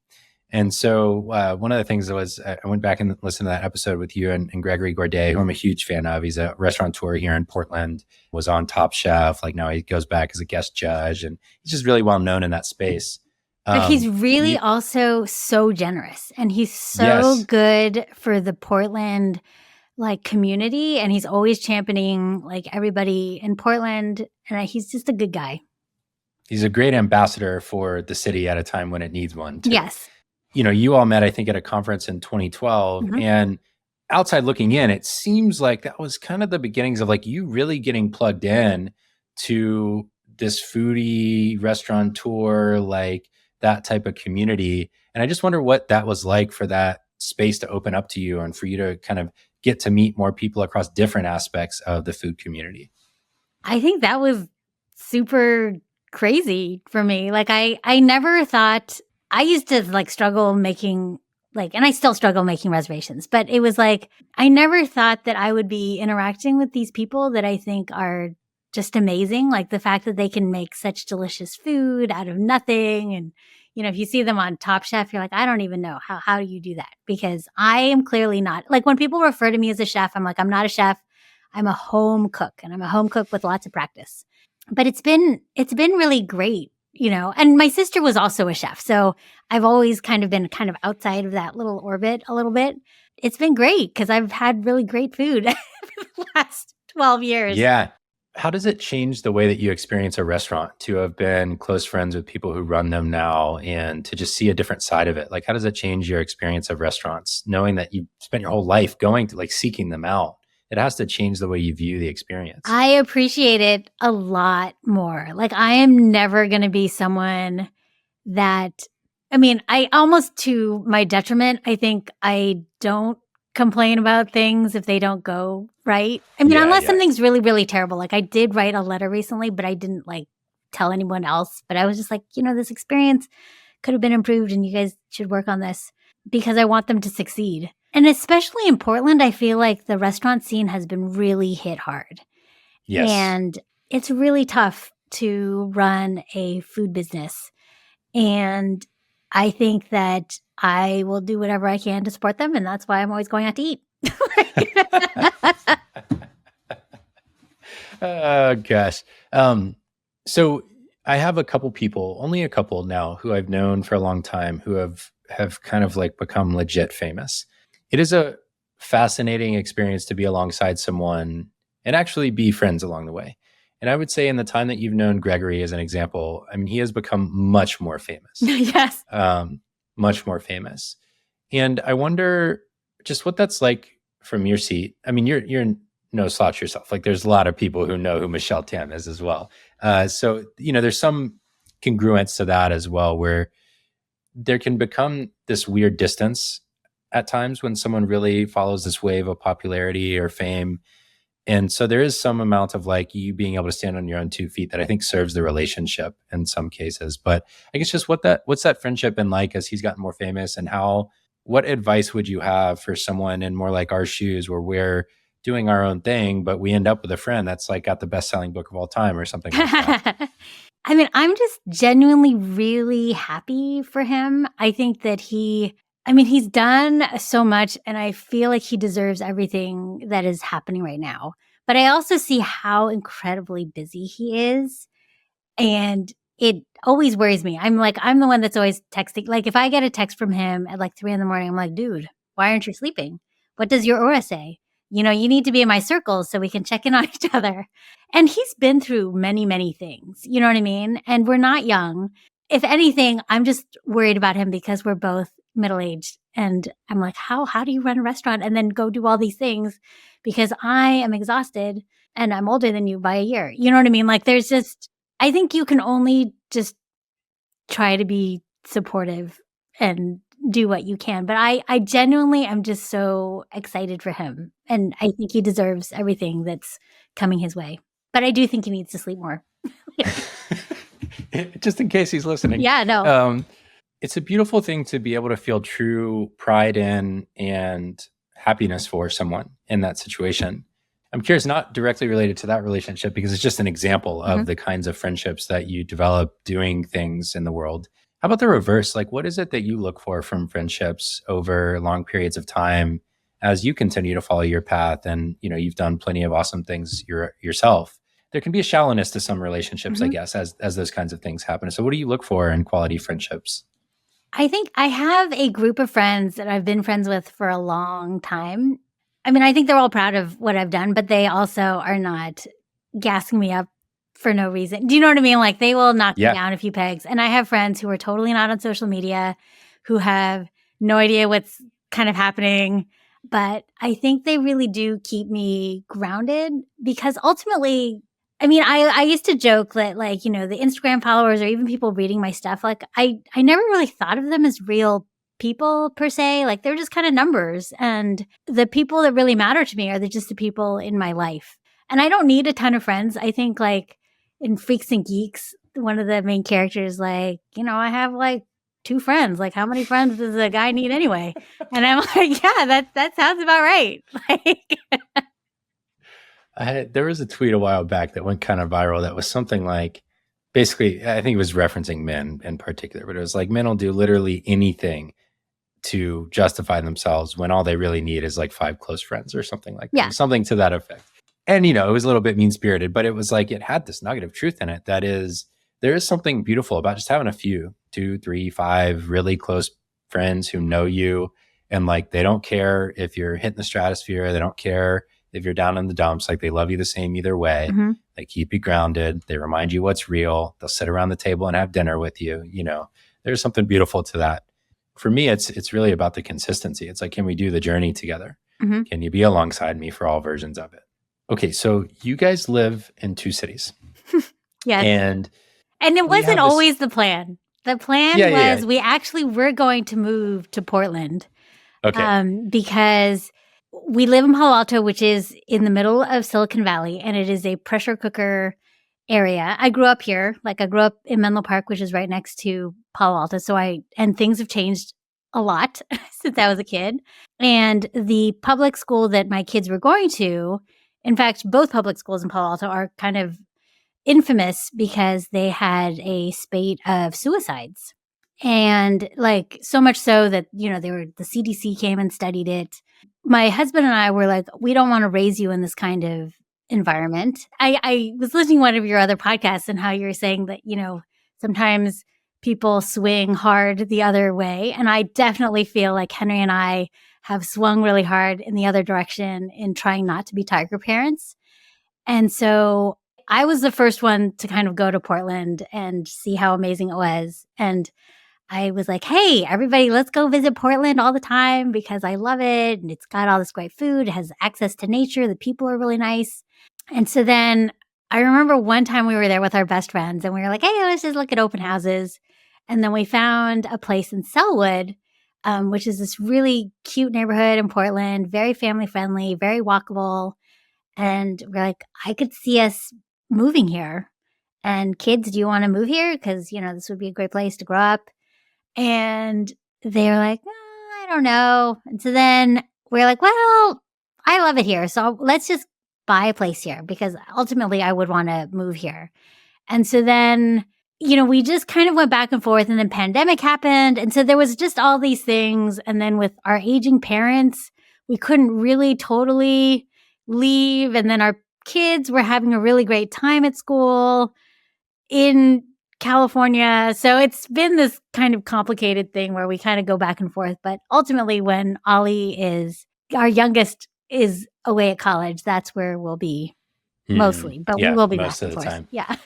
S2: And so one of the things was I went back and listened to that episode with you and Gregory Gourdet, who I'm a huge fan of. He's a restaurateur here in Portland, was on Top Chef. Like now he goes back as a guest judge and he's just really well known in that space.
S1: But he's really also so generous and he's so
S2: Yes.
S1: good for the Portland like community. And he's always championing like everybody in Portland. And he's just a good guy.
S2: He's a great ambassador for the city at a time when it needs one too.
S1: Yes.
S2: You all met, I think, at a conference in 2012.
S1: Mhm.
S2: And outside looking in, it seems like that was kind of the beginnings of like you really getting plugged in to this foodie restaurateur, like that type of community. And I just wonder what that was like for that space to open up to you and for you to kind of get to meet more people across different aspects of the food community.
S1: I think that was super crazy for me. Like I never thought, I used to like struggle making like, and I still struggle making reservations, but it was like, I never thought that I would be interacting with these people that I think are just amazing. Like the fact that they can make such delicious food out of nothing. And, if you see them on Top Chef, you're like, I don't even know how do you do that? Because I am clearly not, like when people refer to me as a chef, I'm like, I'm not a chef. I'm a home cook and I'm a home cook with lots of practice. But it's been really great, and my sister was also a chef. So I've always kind of been kind of outside of that little orbit a little bit. It's been great because I've had really great food for the last 12 years.
S2: Yeah. How does it change the way that you experience a restaurant to have been close friends with people who run them now and to just see a different side of it? Like, how does it change your experience of restaurants, knowing that you spent your whole life going to like seeking them out? It has to change the way you view the experience.
S1: I appreciate it a lot more. Like I am never going to be someone that, I almost to my detriment, I think I don't complain about things if they don't go right. Unless something's really, really terrible. Like I did write a letter recently, but I didn't like tell anyone else. But I was just like, this experience could have been improved and you guys should work on this because I want them to succeed. And especially in Portland, I feel like the restaurant scene has been really hit hard.
S2: Yes.
S1: And it's really tough to run a food business. And I think that I will do whatever I can to support them. And that's why I'm always going out to eat.
S2: Oh, gosh. So I have a couple people, only a couple now, who I've known for a long time who have kind of like become legit famous. It is a fascinating experience to be alongside someone and actually be friends along the way. And I would say in the time that you've known Gregory as an example, he has become much more famous.
S1: Yes.
S2: Much more famous. And I wonder just what that's like from your seat. You're no slouch yourself. Like there's a lot of people who know who Michelle Tam is as well. So, there's some congruence to that as well, where there can become this weird distance at times when someone really follows this wave of popularity or fame. And so there is some amount of like you being able to stand on your own 2 feet that I think serves the relationship in some cases. But I guess just what's that friendship been like as he's gotten more famous, and what advice would you have for someone in more like our shoes where we're doing our own thing, but we end up with a friend that's like got the best-selling book of all time or something like that?
S1: I'm just genuinely really happy for him. I think that he's done so much and I feel like he deserves everything that is happening right now. But I also see how incredibly busy he is. And it always worries me. I'm the one that's always texting. Like if I get a text from him at like 3 a.m, I'm like, dude, why aren't you sleeping? What does your aura say? You need to be in my circle so we can check in on each other. And he's been through many, many things. You know what I mean? And we're not young. If anything, I'm just worried about him because we're both middle-aged. And I'm like, how do you run a restaurant and then go do all these things? Because I am exhausted and I'm older than you by a year. You know what I mean? Like there's just, I think you can only just try to be supportive and do what you can. But I genuinely am just so excited for him. And I think he deserves everything that's coming his way. But I do think he needs to sleep more.
S2: Just in case he's listening.
S1: Yeah, no.
S2: It's a beautiful thing to be able to feel true pride in and happiness for someone in that situation. I'm curious, not directly related to that relationship, because it's just an example of the kinds of friendships that you develop doing things in the world. How about the reverse? Like, what is it that you look for from friendships over long periods of time as you continue to follow your path? And, you've done plenty of awesome things yourself. There can be a shallowness to some relationships, I guess, as those kinds of things happen. So what do you look for in quality friendships?
S1: I think I have a group of friends that I've been friends with for a long time. I mean, I think they're all proud of what I've done, but they also are not gassing me up for no reason. Do you know what I mean? Like they will knock me down a few pegs. And I have friends who are totally not on social media, who have no idea what's kind of happening. But I think they really do keep me grounded because ultimately, I mean, I used to joke that like, the Instagram followers or even people reading my stuff, like I never really thought of them as real people per se. Like they're just kind of numbers. And the people that really matter to me are just the people in my life. And I don't need a ton of friends. I think like in Freaks and Geeks, one of the main characters, like, I have like 2 friends. Like how many friends does a guy need anyway? And I'm like, yeah, that sounds about right. Like
S2: There was a tweet a while back that went kind of viral that was something like, basically, I think it was referencing men in particular, but it was like men will do literally anything to justify themselves when all they really need is like 5 close friends or something like that.
S1: Yeah.
S2: Something to that effect. And, it was a little bit mean-spirited, but it was like, it had this nugget of truth in it. That is, there is something beautiful about just having a few, 2, 3, 5 really close friends who know you. And like, they don't care if you're hitting the stratosphere. They don't care if you're down in the dumps. Like they love you the same either way. They keep you grounded. They remind you what's real. They'll sit around the table and have dinner with you. There's something beautiful to that. For me, it's really about the consistency. It's like, can we do the journey together? Can you be alongside me for all versions of it? Okay, so you guys live in 2 cities.
S1: Yes.
S2: And
S1: it wasn't always the plan. The plan was we actually were going to move to Portland.
S2: Okay.
S1: Because we live in Palo Alto, which is in the middle of Silicon Valley, and it is a pressure cooker area. I grew up here. Like I grew up in Menlo Park, which is right next to Palo Alto. And things have changed a lot since I was a kid. And the public school that my kids were going to, in fact, both public schools in Palo Alto are kind of infamous because they had a spate of suicides. And like so much so that, the CDC came and studied it. My husband and I were like, we don't want to raise you in this kind of environment. I was listening to one of your other podcasts and how you were saying that, sometimes people swing hard the other way. And I definitely feel like Henry and I have swung really hard in the other direction in trying not to be tiger parents. And so I was the first one to kind of go to Portland and see how amazing it was. And I was like, hey, everybody, let's go visit Portland all the time because I love it. And it's got all this great food. It has access to nature. The people are really nice. And so then I remember one time we were there with our best friends and we were like, hey, let's just look at open houses. And then we found a place in Sellwood, which is this really cute neighborhood in Portland, very family friendly, very walkable. And we're like, I could see us moving here. And kids, do you want to move here? Because, this would be a great place to grow up. And they were like, I don't know. And so then we're like, well, I love it here. So let's just buy a place here because ultimately I would want to move here. And so then, we just kind of went back and forth and then pandemic happened. And so there was just all these things. And then with our aging parents, we couldn't really totally leave. And then our kids were having a really great time at school in California. So it's been this kind of complicated thing where we kind of go back and forth. But ultimately, when our youngest is away at college, that's where we'll be mostly. But we will be
S2: most
S1: back and
S2: of the
S1: forth.
S2: time.
S1: Yeah.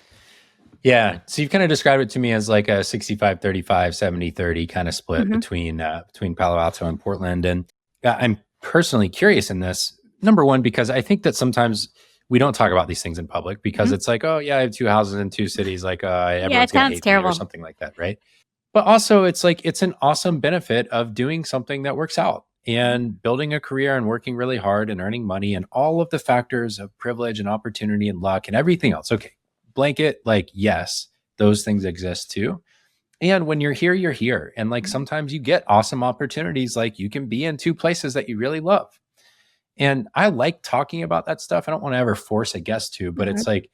S2: Yeah. So you've kind of described it to me as like a 65-35, 70-30 kind of split between Palo Alto and Portland. And I'm personally curious in this, number one, because I think that sometimes we don't talk about these things in public because it's like, oh yeah, I have 2 houses in 2 cities. Like everyone's going to hate
S1: terrible
S2: me or something like that. Right. But also it's like, it's an awesome benefit of doing something that works out and building a career and working really hard and earning money and all of the factors of privilege and opportunity and luck and everything else. Okay. Blanket, like, yes, those things exist too. And when you're here, you're here. And like, sometimes you get awesome opportunities. Like you can be in 2 places that you really love. And I like talking about that stuff. I don't want to ever force a guest to, but it's like,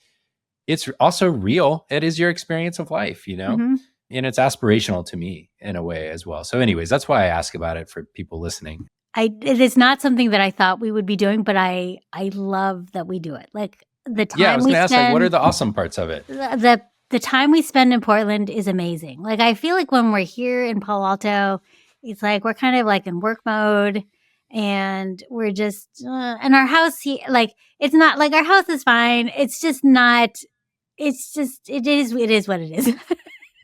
S2: it's also real. It is your experience of life, and it's aspirational to me in a way as well. So anyways, that's why I ask about it for people listening.
S1: It is not something that I thought we would be doing, but I love that we do it. Like the time
S2: I was going to ask, like, what are the awesome parts of it?
S1: The time we spend in Portland is amazing. Like I feel like when we're here in Palo Alto, it's like we're kind of like in work mode, and we're just and our house here, like it's not like our house is fine. It's just not. It's just it is what it is.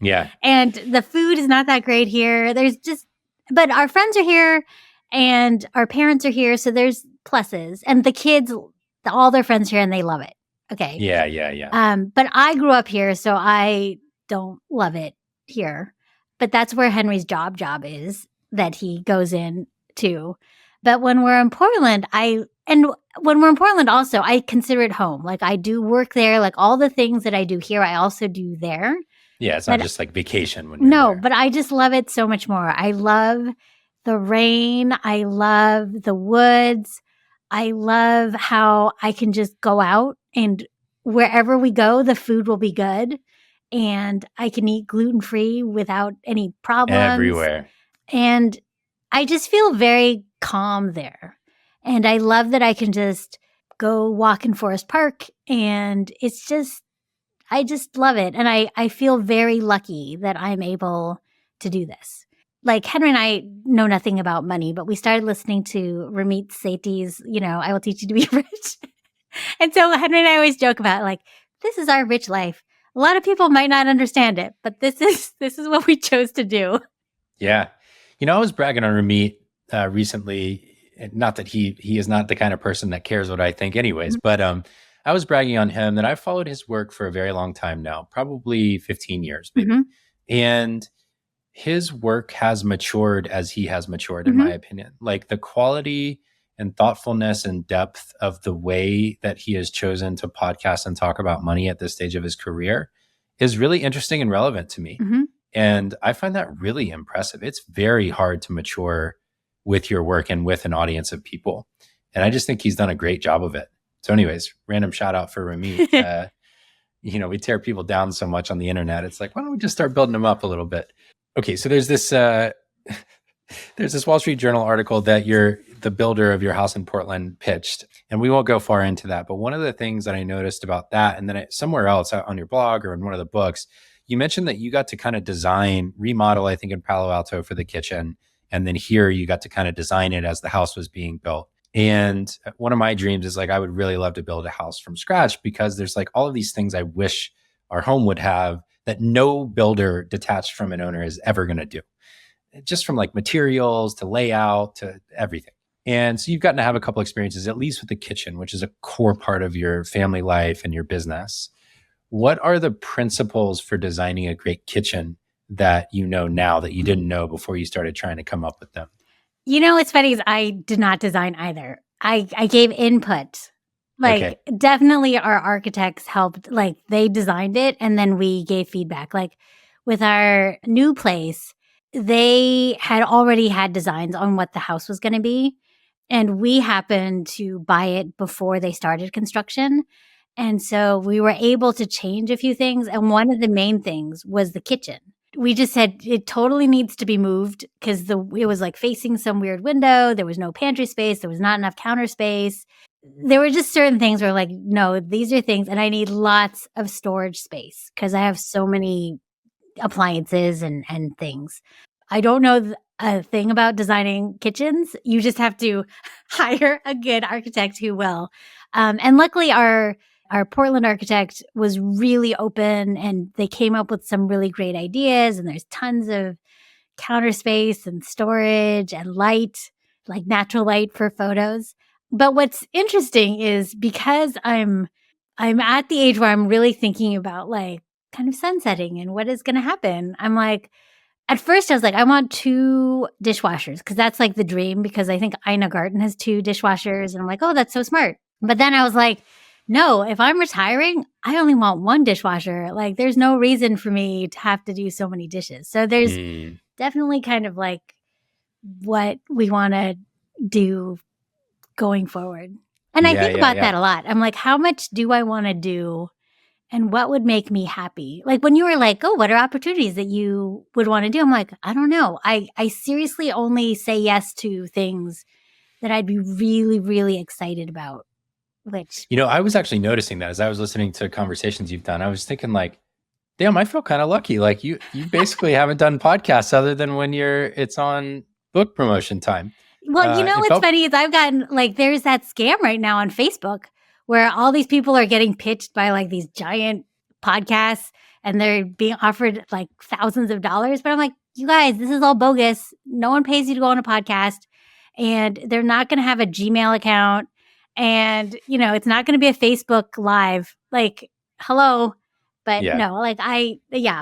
S2: Yeah.
S1: And the food is not that great here. But our friends are here and our parents are here. So there's pluses, and the kids, all their friends here, and they love it. Okay.
S2: Yeah.
S1: But I grew up here, so I don't love it here. But that's where Henry's job is that he goes in to. But when we're in Portland, also, I consider it home. Like I do work there, like all the things that I do here, I also do there.
S2: Yeah, it's not just like vacation when you're there.
S1: But I just love it so much more. I love the rain. I love the woods. I love how I can just go out and wherever we go, the food will be good. And I can eat gluten-free without any problems.
S2: Everywhere.
S1: And I just feel very calm there. And I love that I can just go walk in Forest Park. And I just love it. And I feel very lucky that I'm able to do this. Like Henry and I know nothing about money, but we started listening to Ramit Sethi's, I Will Teach You to Be Rich. And so Henry and I always joke about like, this is our rich life. A lot of people might not understand it, but this is what we chose to do.
S2: Yeah. I was bragging on Ramit recently. Not that he is not the kind of person that cares what I think anyways, but I was bragging on him that I've followed his work for a very long time now, probably 15 years maybe. And his work has matured as he has matured, in my opinion. Like the quality and thoughtfulness and depth of the way that he has chosen to podcast and talk about money at this stage of his career is really interesting and relevant to me. And I find that really impressive. It's very hard to mature with your work and with an audience of people. And I just think he's done a great job of it. So anyways, random shout out for Ramit. We tear people down so much on the internet. It's like, why don't we just start building them up a little bit? Okay, so there's this Wall Street Journal article that the builder of your house in Portland pitched, and we won't go far into that. But one of the things that I noticed about that, and then somewhere else on your blog or in one of the books, you mentioned that you got to kind of remodel, I think in Palo Alto for the kitchen. And then here you got to kind of design it as the house was being built. And one of my dreams is like, I would really love to build a house from scratch because there's like all of these things I wish our home would have that no builder detached from an owner is ever going to do. Just from like materials to layout to everything. And so you've gotten to have a couple experiences, at least with the kitchen, which is a core part of your family life and your business. What are the principles for designing a great kitchen that you know now that you didn't know before you started trying to come up with them?
S1: What's funny is I did not design either. I gave input. Definitely our architects helped, like they designed it and then we gave feedback. Like with our new place, they had already had designs on what the house was going to be. And we happened to buy it before they started construction. And so we were able to change a few things. And one of the main things was the kitchen. We just said it totally needs to be moved because it was like facing some weird window. There was no pantry space. There was not enough counter space. there were just certain things where like, no, these are things, and I need lots of storage space because I have so many appliances and things. I don't know a thing about designing kitchens. You just have to hire a good architect who will. And luckily, our Portland architect was really open, and they came up with some really great ideas. And there's tons of counter space and storage and light, like natural light for photos. But what's interesting is because I'm at the age where I'm really thinking about like kind of sunsetting and what is going to happen. I'm like, at first I was like, I want 2 dishwashers because that's like the dream, because I think Ina Garten has 2 dishwashers. And I'm like, oh, that's so smart. But then I was like, no, if I'm retiring, I only want 1 dishwasher. Like there's no reason for me to have to do so many dishes. So there's definitely kind of like what we want to do going forward. And I think about that a lot. I'm like, how much do I want to do and what would make me happy? Like when you were like, oh, what are opportunities that you would want to do? I'm like, I don't know. I seriously only say yes to things that I'd be really, really excited about. Which,
S2: I was actually noticing that as I was listening to conversations you've done. I was thinking like, damn, I feel kind of lucky. Like you basically haven't done podcasts other than when it's on book promotion time.
S1: Well, what's funny is I've gotten like, there's that scam right now on Facebook where all these people are getting pitched by like these giant podcasts and they're being offered like thousands of dollars. But I'm like, you guys, this is all bogus. No one pays you to go on a podcast, and they're not going to have a Gmail account. And, it's not going to be a Facebook Live. Like, hello. But no, like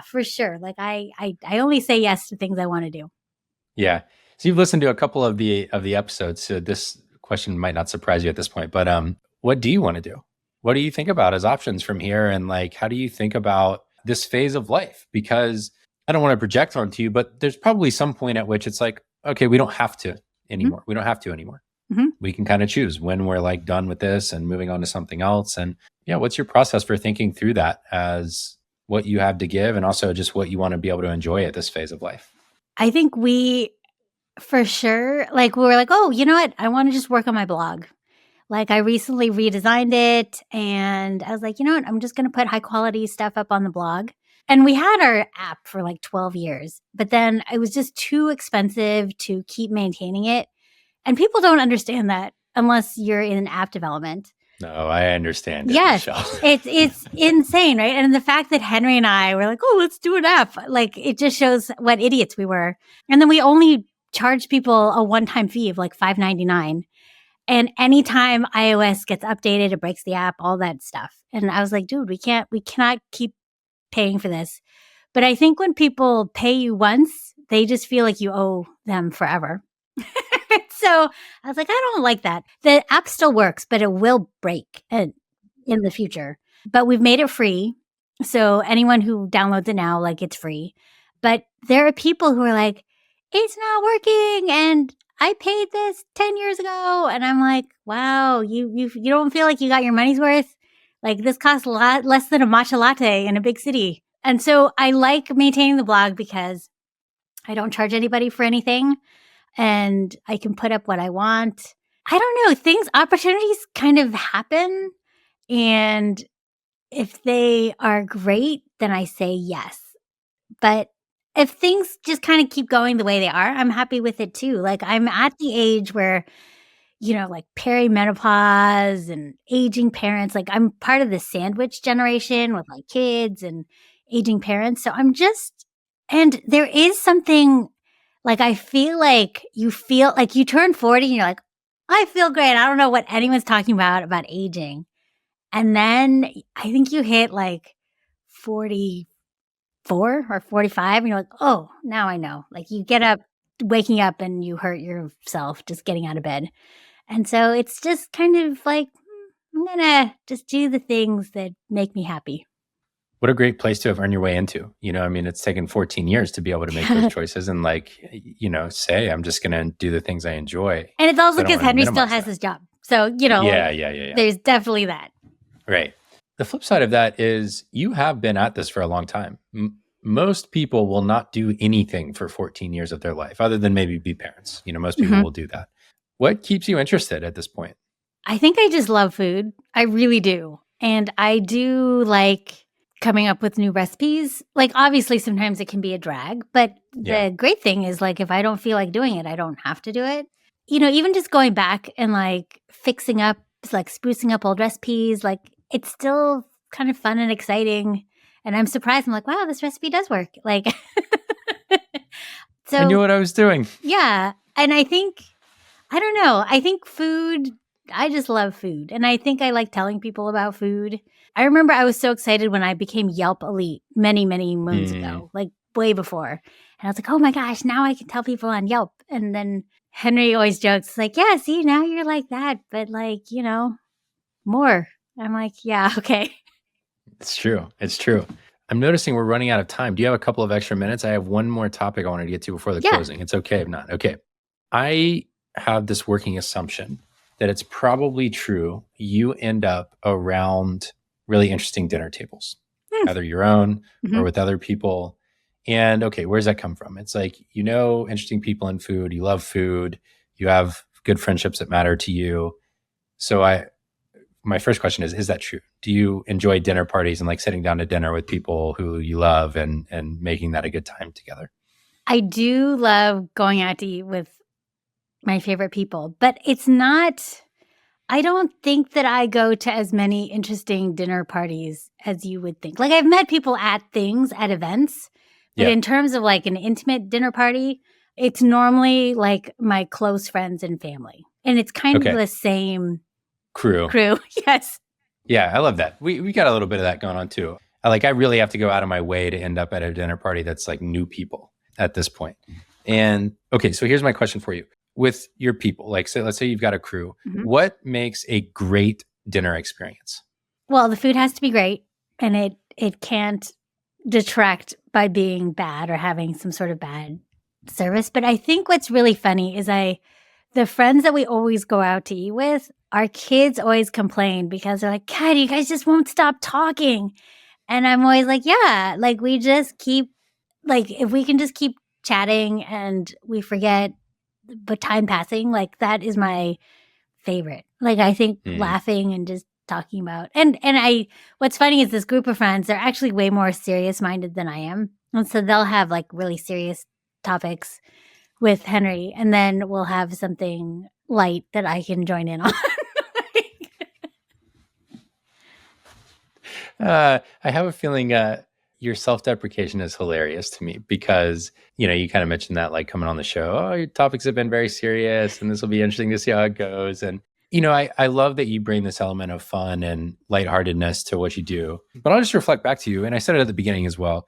S1: for sure. Like I only say yes to things I want to do.
S2: Yeah. So you've listened to a couple of the episodes. So this question might not surprise you at this point, but what do you want to do? What do you think about as options from here? And like, how do you think about this phase of life? Because I don't want to project onto you, but there's probably some point at which it's like, okay, we don't have to anymore. Mm-hmm. We don't have to anymore. Mm-hmm. We can kind of choose when we're like done with this and moving on to something else. And what's your process for thinking through that as what you have to give and also just what you want to be able to enjoy at this phase of life?
S1: I think for sure, like we were like, oh, you know what? I want to just work on my blog. Like I recently redesigned it and I was like, you know what? I'm just going to put high quality stuff up on the blog. And we had our app for like 12 years, but then it was just too expensive to keep maintaining it. And people don't understand that unless you're in app development.
S2: No, I understand.
S1: Yes, it's insane, right? And the fact that Henry and I were like, oh, let's do an app. Like it just shows what idiots we were. And then we only charge people a one-time fee of like $5.99. And anytime iOS gets updated, it breaks the app, all that stuff. And I was like, dude, we cannot keep paying for this. But I think when people pay you once, they just feel like you owe them forever. So I was like, I don't like that. The app still works, but it will break in the future. But we've made it free. So anyone who downloads it now, like it's free. But there are people who are like, it's not working. And I paid this 10 years ago. And I'm like, wow, you don't feel like you got your money's worth? Like this costs a lot less than a matcha latte in a big city. And so I like maintaining the blog because I don't charge anybody for anything. And I can put up what I want. I don't know, opportunities kind of happen. And if they are great, then I say yes. But if things just kind of keep going the way they are, I'm happy with it too. Like I'm at the age where, like perimenopause and aging parents, like I'm part of the sandwich generation with like kids and aging parents. So and there is something. Like, I feel like you turn 40 and you're like, I feel great. I don't know what anyone's talking about aging. And then I think you hit like 44 or 45 and you're like, oh, now I know. Like you get up, waking up and you hurt yourself just getting out of bed. And so it's just kind of like, I'm going to just do the things that make me happy.
S2: What a great place to have earned your way into. It's taken 14 years to be able to make those choices and say, I'm just going to do the things I enjoy.
S1: And it's also because Henry still has his job. So,
S2: Yeah.
S1: There's definitely that.
S2: Right. The flip side of that is you have been at this for a long time. Most people will not do anything for 14 years of their life other than maybe be parents. Most people will do that. What keeps you interested at this point?
S1: I think I just love food. I really do. And I do like coming up with new recipes. Like, obviously, sometimes it can be a drag, but
S2: Yeah.
S1: the great thing is, like, if I don't feel like doing it, I don't have to do it. Even just going back and like fixing up, like sprucing up old recipes, like it's still kind of fun and exciting. And I'm surprised. I'm like, wow, this recipe does work. Like,
S2: I knew
S1: so
S2: what I was doing.
S1: yeah. And I think, I don't know, I think food, I just love food. And I think I like telling people about food. I remember I was so excited when I became Yelp Elite many, many moons
S2: Mm.
S1: ago, like way before. And I was like, oh my gosh, now I can tell people on Yelp. And then Henry always jokes, like, yeah, see, now you're like that, but like, more. I'm like, yeah, okay.
S2: It's true. It's true. I'm noticing we're running out of time. Do you have a couple of extra minutes? I have one more topic I wanted to get to before the
S1: Yeah.
S2: closing. It's okay if not. Okay. I have this working assumption that it's probably true you end up around really interesting dinner tables, either your own or with other people. And okay, where does that come from? It's like, interesting people in food, you love food, you have good friendships that matter to you. So my first question is that true? Do you enjoy dinner parties and like sitting down to dinner with people who you love and making that a good time together?
S1: I do love going out to eat with my favorite people, but it's not, I don't think that I go to as many interesting dinner parties as you would think. Like, I've met people at events, but in terms of like an intimate dinner party, it's normally like my close friends and family. And it's kind of the same
S2: crew.
S1: Yes.
S2: Yeah, I love that. We got a little bit of that going on too. I really have to go out of my way to end up at a dinner party that's like new people at this point. And okay, so here's my question for you. With your people, like, so let's say you've got a crew, what makes a great dinner experience?
S1: Well, the food has to be great, and it can't detract by being bad or having some sort of bad service. But I think what's really funny is the friends that we always go out to eat with, our kids always complain because they're like, God, you guys just won't stop talking. And I'm always like, yeah, like we just keep, like, if we can just keep chatting and we forget, but time passing, like that is my favorite. Like, I think laughing and just talking about, and what's funny is this group of friends, they're actually way more serious minded than I am. And so they'll have like really serious topics with Henry, and then we'll have something light that I can join in on.
S2: I have a feeling your self-deprecation is hilarious to me because, you kind of mentioned that like coming on the show, oh, your topics have been very serious and this will be interesting to see how it goes. And, I love that you bring this element of fun and lightheartedness to what you do. But I'll just reflect back to you. And I said it at the beginning as well.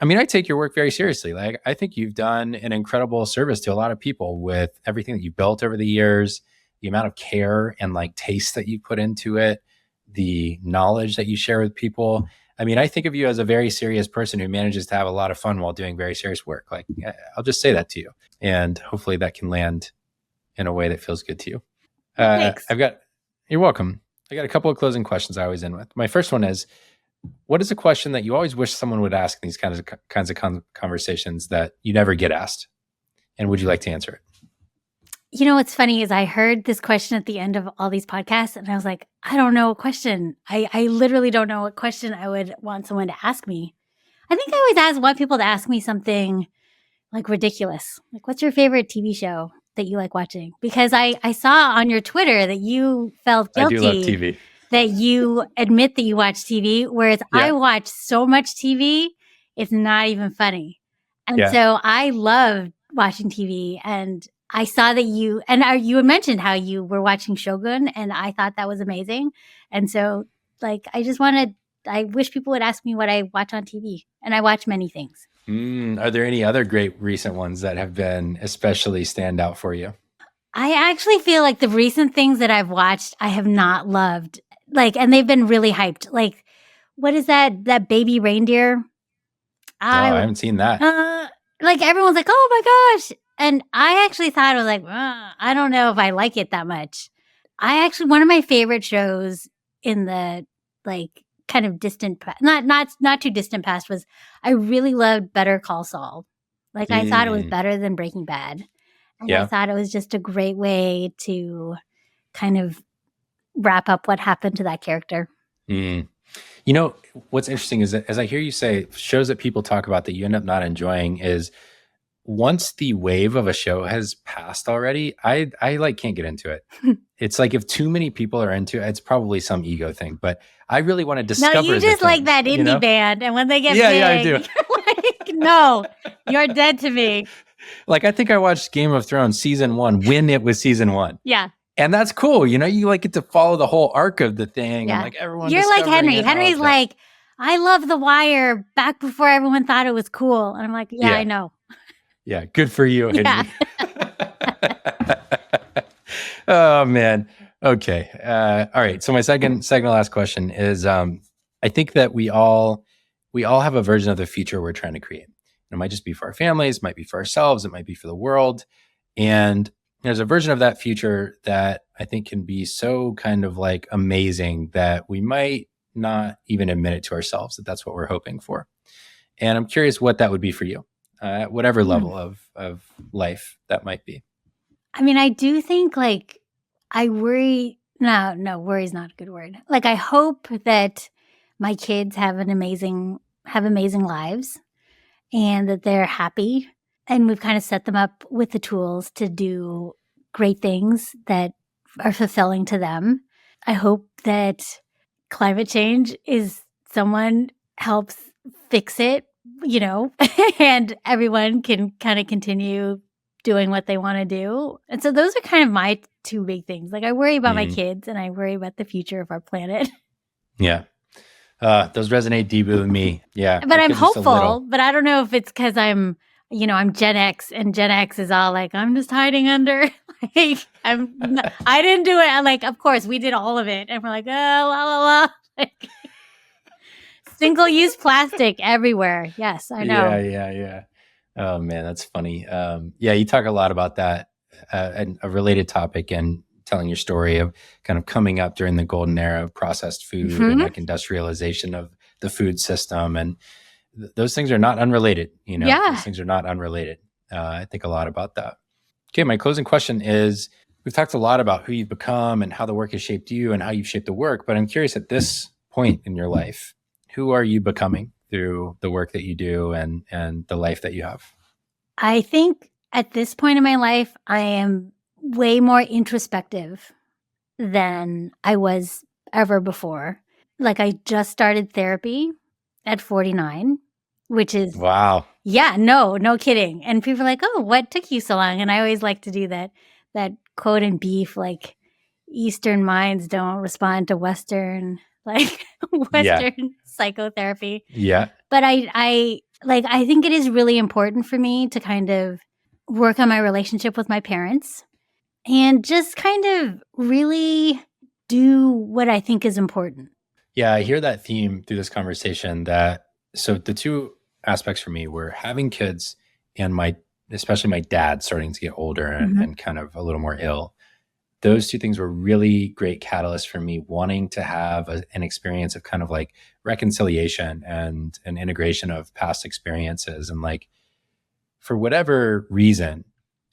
S2: I mean, I take your work very seriously. Like, I think you've done an incredible service to a lot of people with everything that you built over the years, the amount of care and like taste that you put into it, the knowledge that you share with people. I mean, I think of you as a very serious person who manages to have a lot of fun while doing very serious work. Like, I'll just say that to you. And hopefully that can land in a way that feels good to you.
S1: Thanks.
S2: You're welcome. I got a couple of closing questions I always end with. My first one is, what is a question that you always wish someone would ask in these kinds of conversations that you never get asked? And would you like to answer it?
S1: You know, what's funny is I heard this question at the end of all these podcasts, and I was like, I don't know what question. I literally don't know what question I would want someone to ask me. I think I always want people to ask me something like ridiculous. Like, what's your favorite TV show that you like watching? Because I saw on your Twitter that you felt guilty.
S2: I do love TV.
S1: That you admit that you watch TV, whereas I watch so much TV, it's not even funny. And so I love watching TV, and I saw that you had mentioned how you were watching Shogun, and I thought that was amazing. And so, like, I wish people would ask me what I watch on TV, and I watch many things.
S2: Are there any other great recent ones that have been especially stand out for you?
S1: I actually feel like the recent things that I've watched, I have not loved. Like, and they've been really hyped. Like, what is that baby reindeer?
S2: I haven't seen that.
S1: Like, everyone's like, oh my gosh. And I actually thought, I was like, I don't know if I like it that much. One of my favorite shows in the like kind of distant, not too distant past, was I really loved Better Call Saul. Like, I thought it was better than Breaking Bad. And I thought it was just a great way to kind of wrap up what happened to that character.
S2: Mm. You know, what's interesting is that as I hear you say, shows that people talk about that you end up not enjoying is once the wave of a show has passed already, I like can't get into it. It's like if too many people are into it, it's probably some ego thing, but I really want to discover.
S1: No, you just like that indie band, and when they get big,
S2: I do.
S1: You're like, no, you're dead to me.
S2: Like, I think I watched Game of Thrones season 1 when it was season 1.
S1: Yeah.
S2: And that's cool. You know, you like get to follow the whole arc of the thing.
S1: Yeah.
S2: And like everyone.
S1: You're like Henry. Henry's like, I love The Wire back before everyone thought it was cool. And I'm like, yeah. I know.
S2: Yeah. Good for you, Henry.
S1: Yeah.
S2: Oh, man. Okay. All right. So my second to last question is, I think that we all have a version of the future we're trying to create. It might just be for our families, it might be for ourselves, it might be for the world. And there's a version of that future that I think can be so kind of like amazing that we might not even admit it to ourselves that that's what we're hoping for. And I'm curious what that would be for you, at whatever level of life that might be.
S1: I mean, I do think like I worry. No, worry is not a good word. Like I hope that my kids have amazing lives and that they're happy. And we've kind of set them up with the tools to do great things that are fulfilling to them. I hope that climate change is someone helps fix it, you know, and everyone can kind of continue doing what they want to do. And so those are kind of my two big things. Like I worry about my kids and I worry about the future of our planet.
S2: Yeah. Those resonate deeply with me. Yeah.
S1: But I'm hopeful, but I don't know if it's because I'm Gen X and Gen X is all like, I'm just hiding under. Like, I didn't do it. I'm like, of course, we did all of it. And we're like, oh, la, la, la. Like, single-use plastic everywhere. Yes, I know.
S2: Yeah. Oh, man, that's funny. Yeah, you talk a lot about that and a related topic and telling your story of kind of coming up during the golden era of processed food and like industrialization of the food system. And those things are not unrelated, you know?
S1: Yeah.
S2: Those things are not unrelated. I think a lot about that. Okay, my closing question is, we've talked a lot about who you've become and how the work has shaped you and how you've shaped the work, but I'm curious at this point in your life, who are you becoming through the work that you do and the life that you have?
S1: I think at this point in my life, I am way more introspective than I was ever before. Like I just started therapy at 49, which is...
S2: Wow.
S1: Yeah, no kidding. And people are like, oh, what took you so long? And I always like to do that quote in Beef, like Eastern minds don't respond to Western, like Western psychotherapy.
S2: Yeah.
S1: But I think it is really important for me to kind of work on my relationship with my parents and just kind of really do what I think is important.
S2: Yeah, I hear that theme through this conversation so the two aspects for me were having kids and especially my dad starting to get older and kind of a little more ill. Those two things were really great catalysts for me wanting to have an experience of kind of like reconciliation and an integration of past experiences. And like, for whatever reason,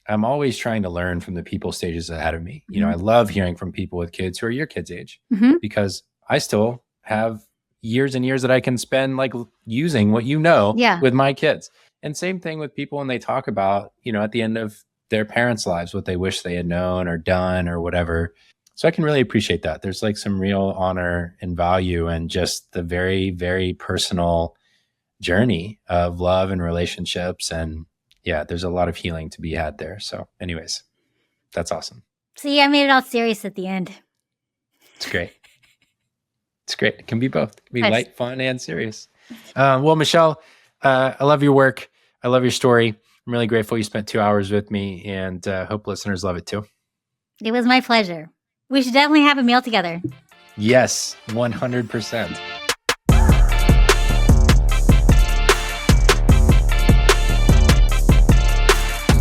S2: I'm always trying to learn from the people stages ahead of me. You know, I love hearing from people with kids who are your kids' age because I still have years and years that I can spend like using what with my kids. And same thing with people when they talk about, you know, at the end of their parents' lives, what they wish they had known or done or whatever. So I can really appreciate that. There's like some real honor and value and just the very, very personal journey of love and relationships. And yeah, there's a lot of healing to be had there. So anyways, that's awesome.
S1: See, I made it all serious at the end.
S2: It's great. It's great. It can be both. It can be light, fun, and serious. Well, Michelle, I love your work. I love your story. I'm really grateful you spent 2 hours with me and hope listeners love it too.
S1: It was my pleasure. We should definitely have a meal together.
S2: Yes, 100%.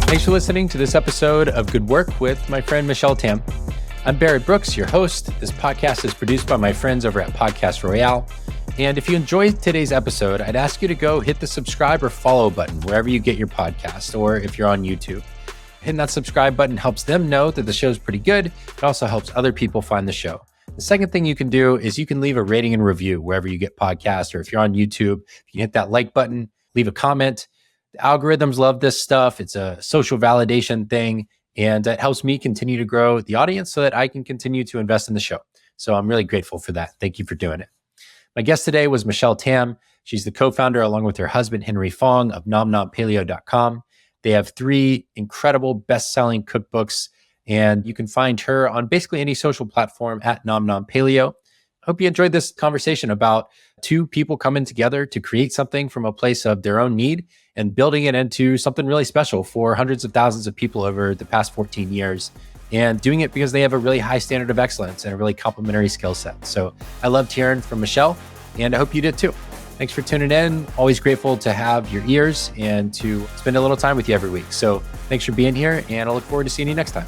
S2: Thanks for listening to this episode of Good Work with my friend Michelle Tam. I'm Barrett Brooks, your host. This podcast is produced by my friends over at Podcast Royale. And if you enjoyed today's episode, I'd ask you to go hit the subscribe or follow button wherever you get your podcast, or if you're on YouTube. Hitting that subscribe button helps them know that the show's pretty good. It also helps other people find the show. The second thing you can do is you can leave a rating and review wherever you get podcasts, or if you're on YouTube, you can hit that like button, leave a comment. The algorithms love this stuff. It's a social validation thing, and it helps me continue to grow the audience so that I can continue to invest in the show. So I'm really grateful for that. Thank you for doing it. My guest today was Michelle Tam. She's the co-founder, along with her husband, Henry Fong, of nomnompaleo.com. They have 3 incredible best-selling cookbooks, and you can find her on basically any social platform at Nom Nom Paleo. I hope you enjoyed this conversation about 2 people coming together to create something from a place of their own need and building it into something really special for hundreds of thousands of people over the past 14 years, and doing it because they have a really high standard of excellence and a really complementary skill set. So I loved hearing from Michelle, and I hope you did too. Thanks for tuning in. Always grateful to have your ears and to spend a little time with you every week. So thanks for being here, and I look forward to seeing you next time.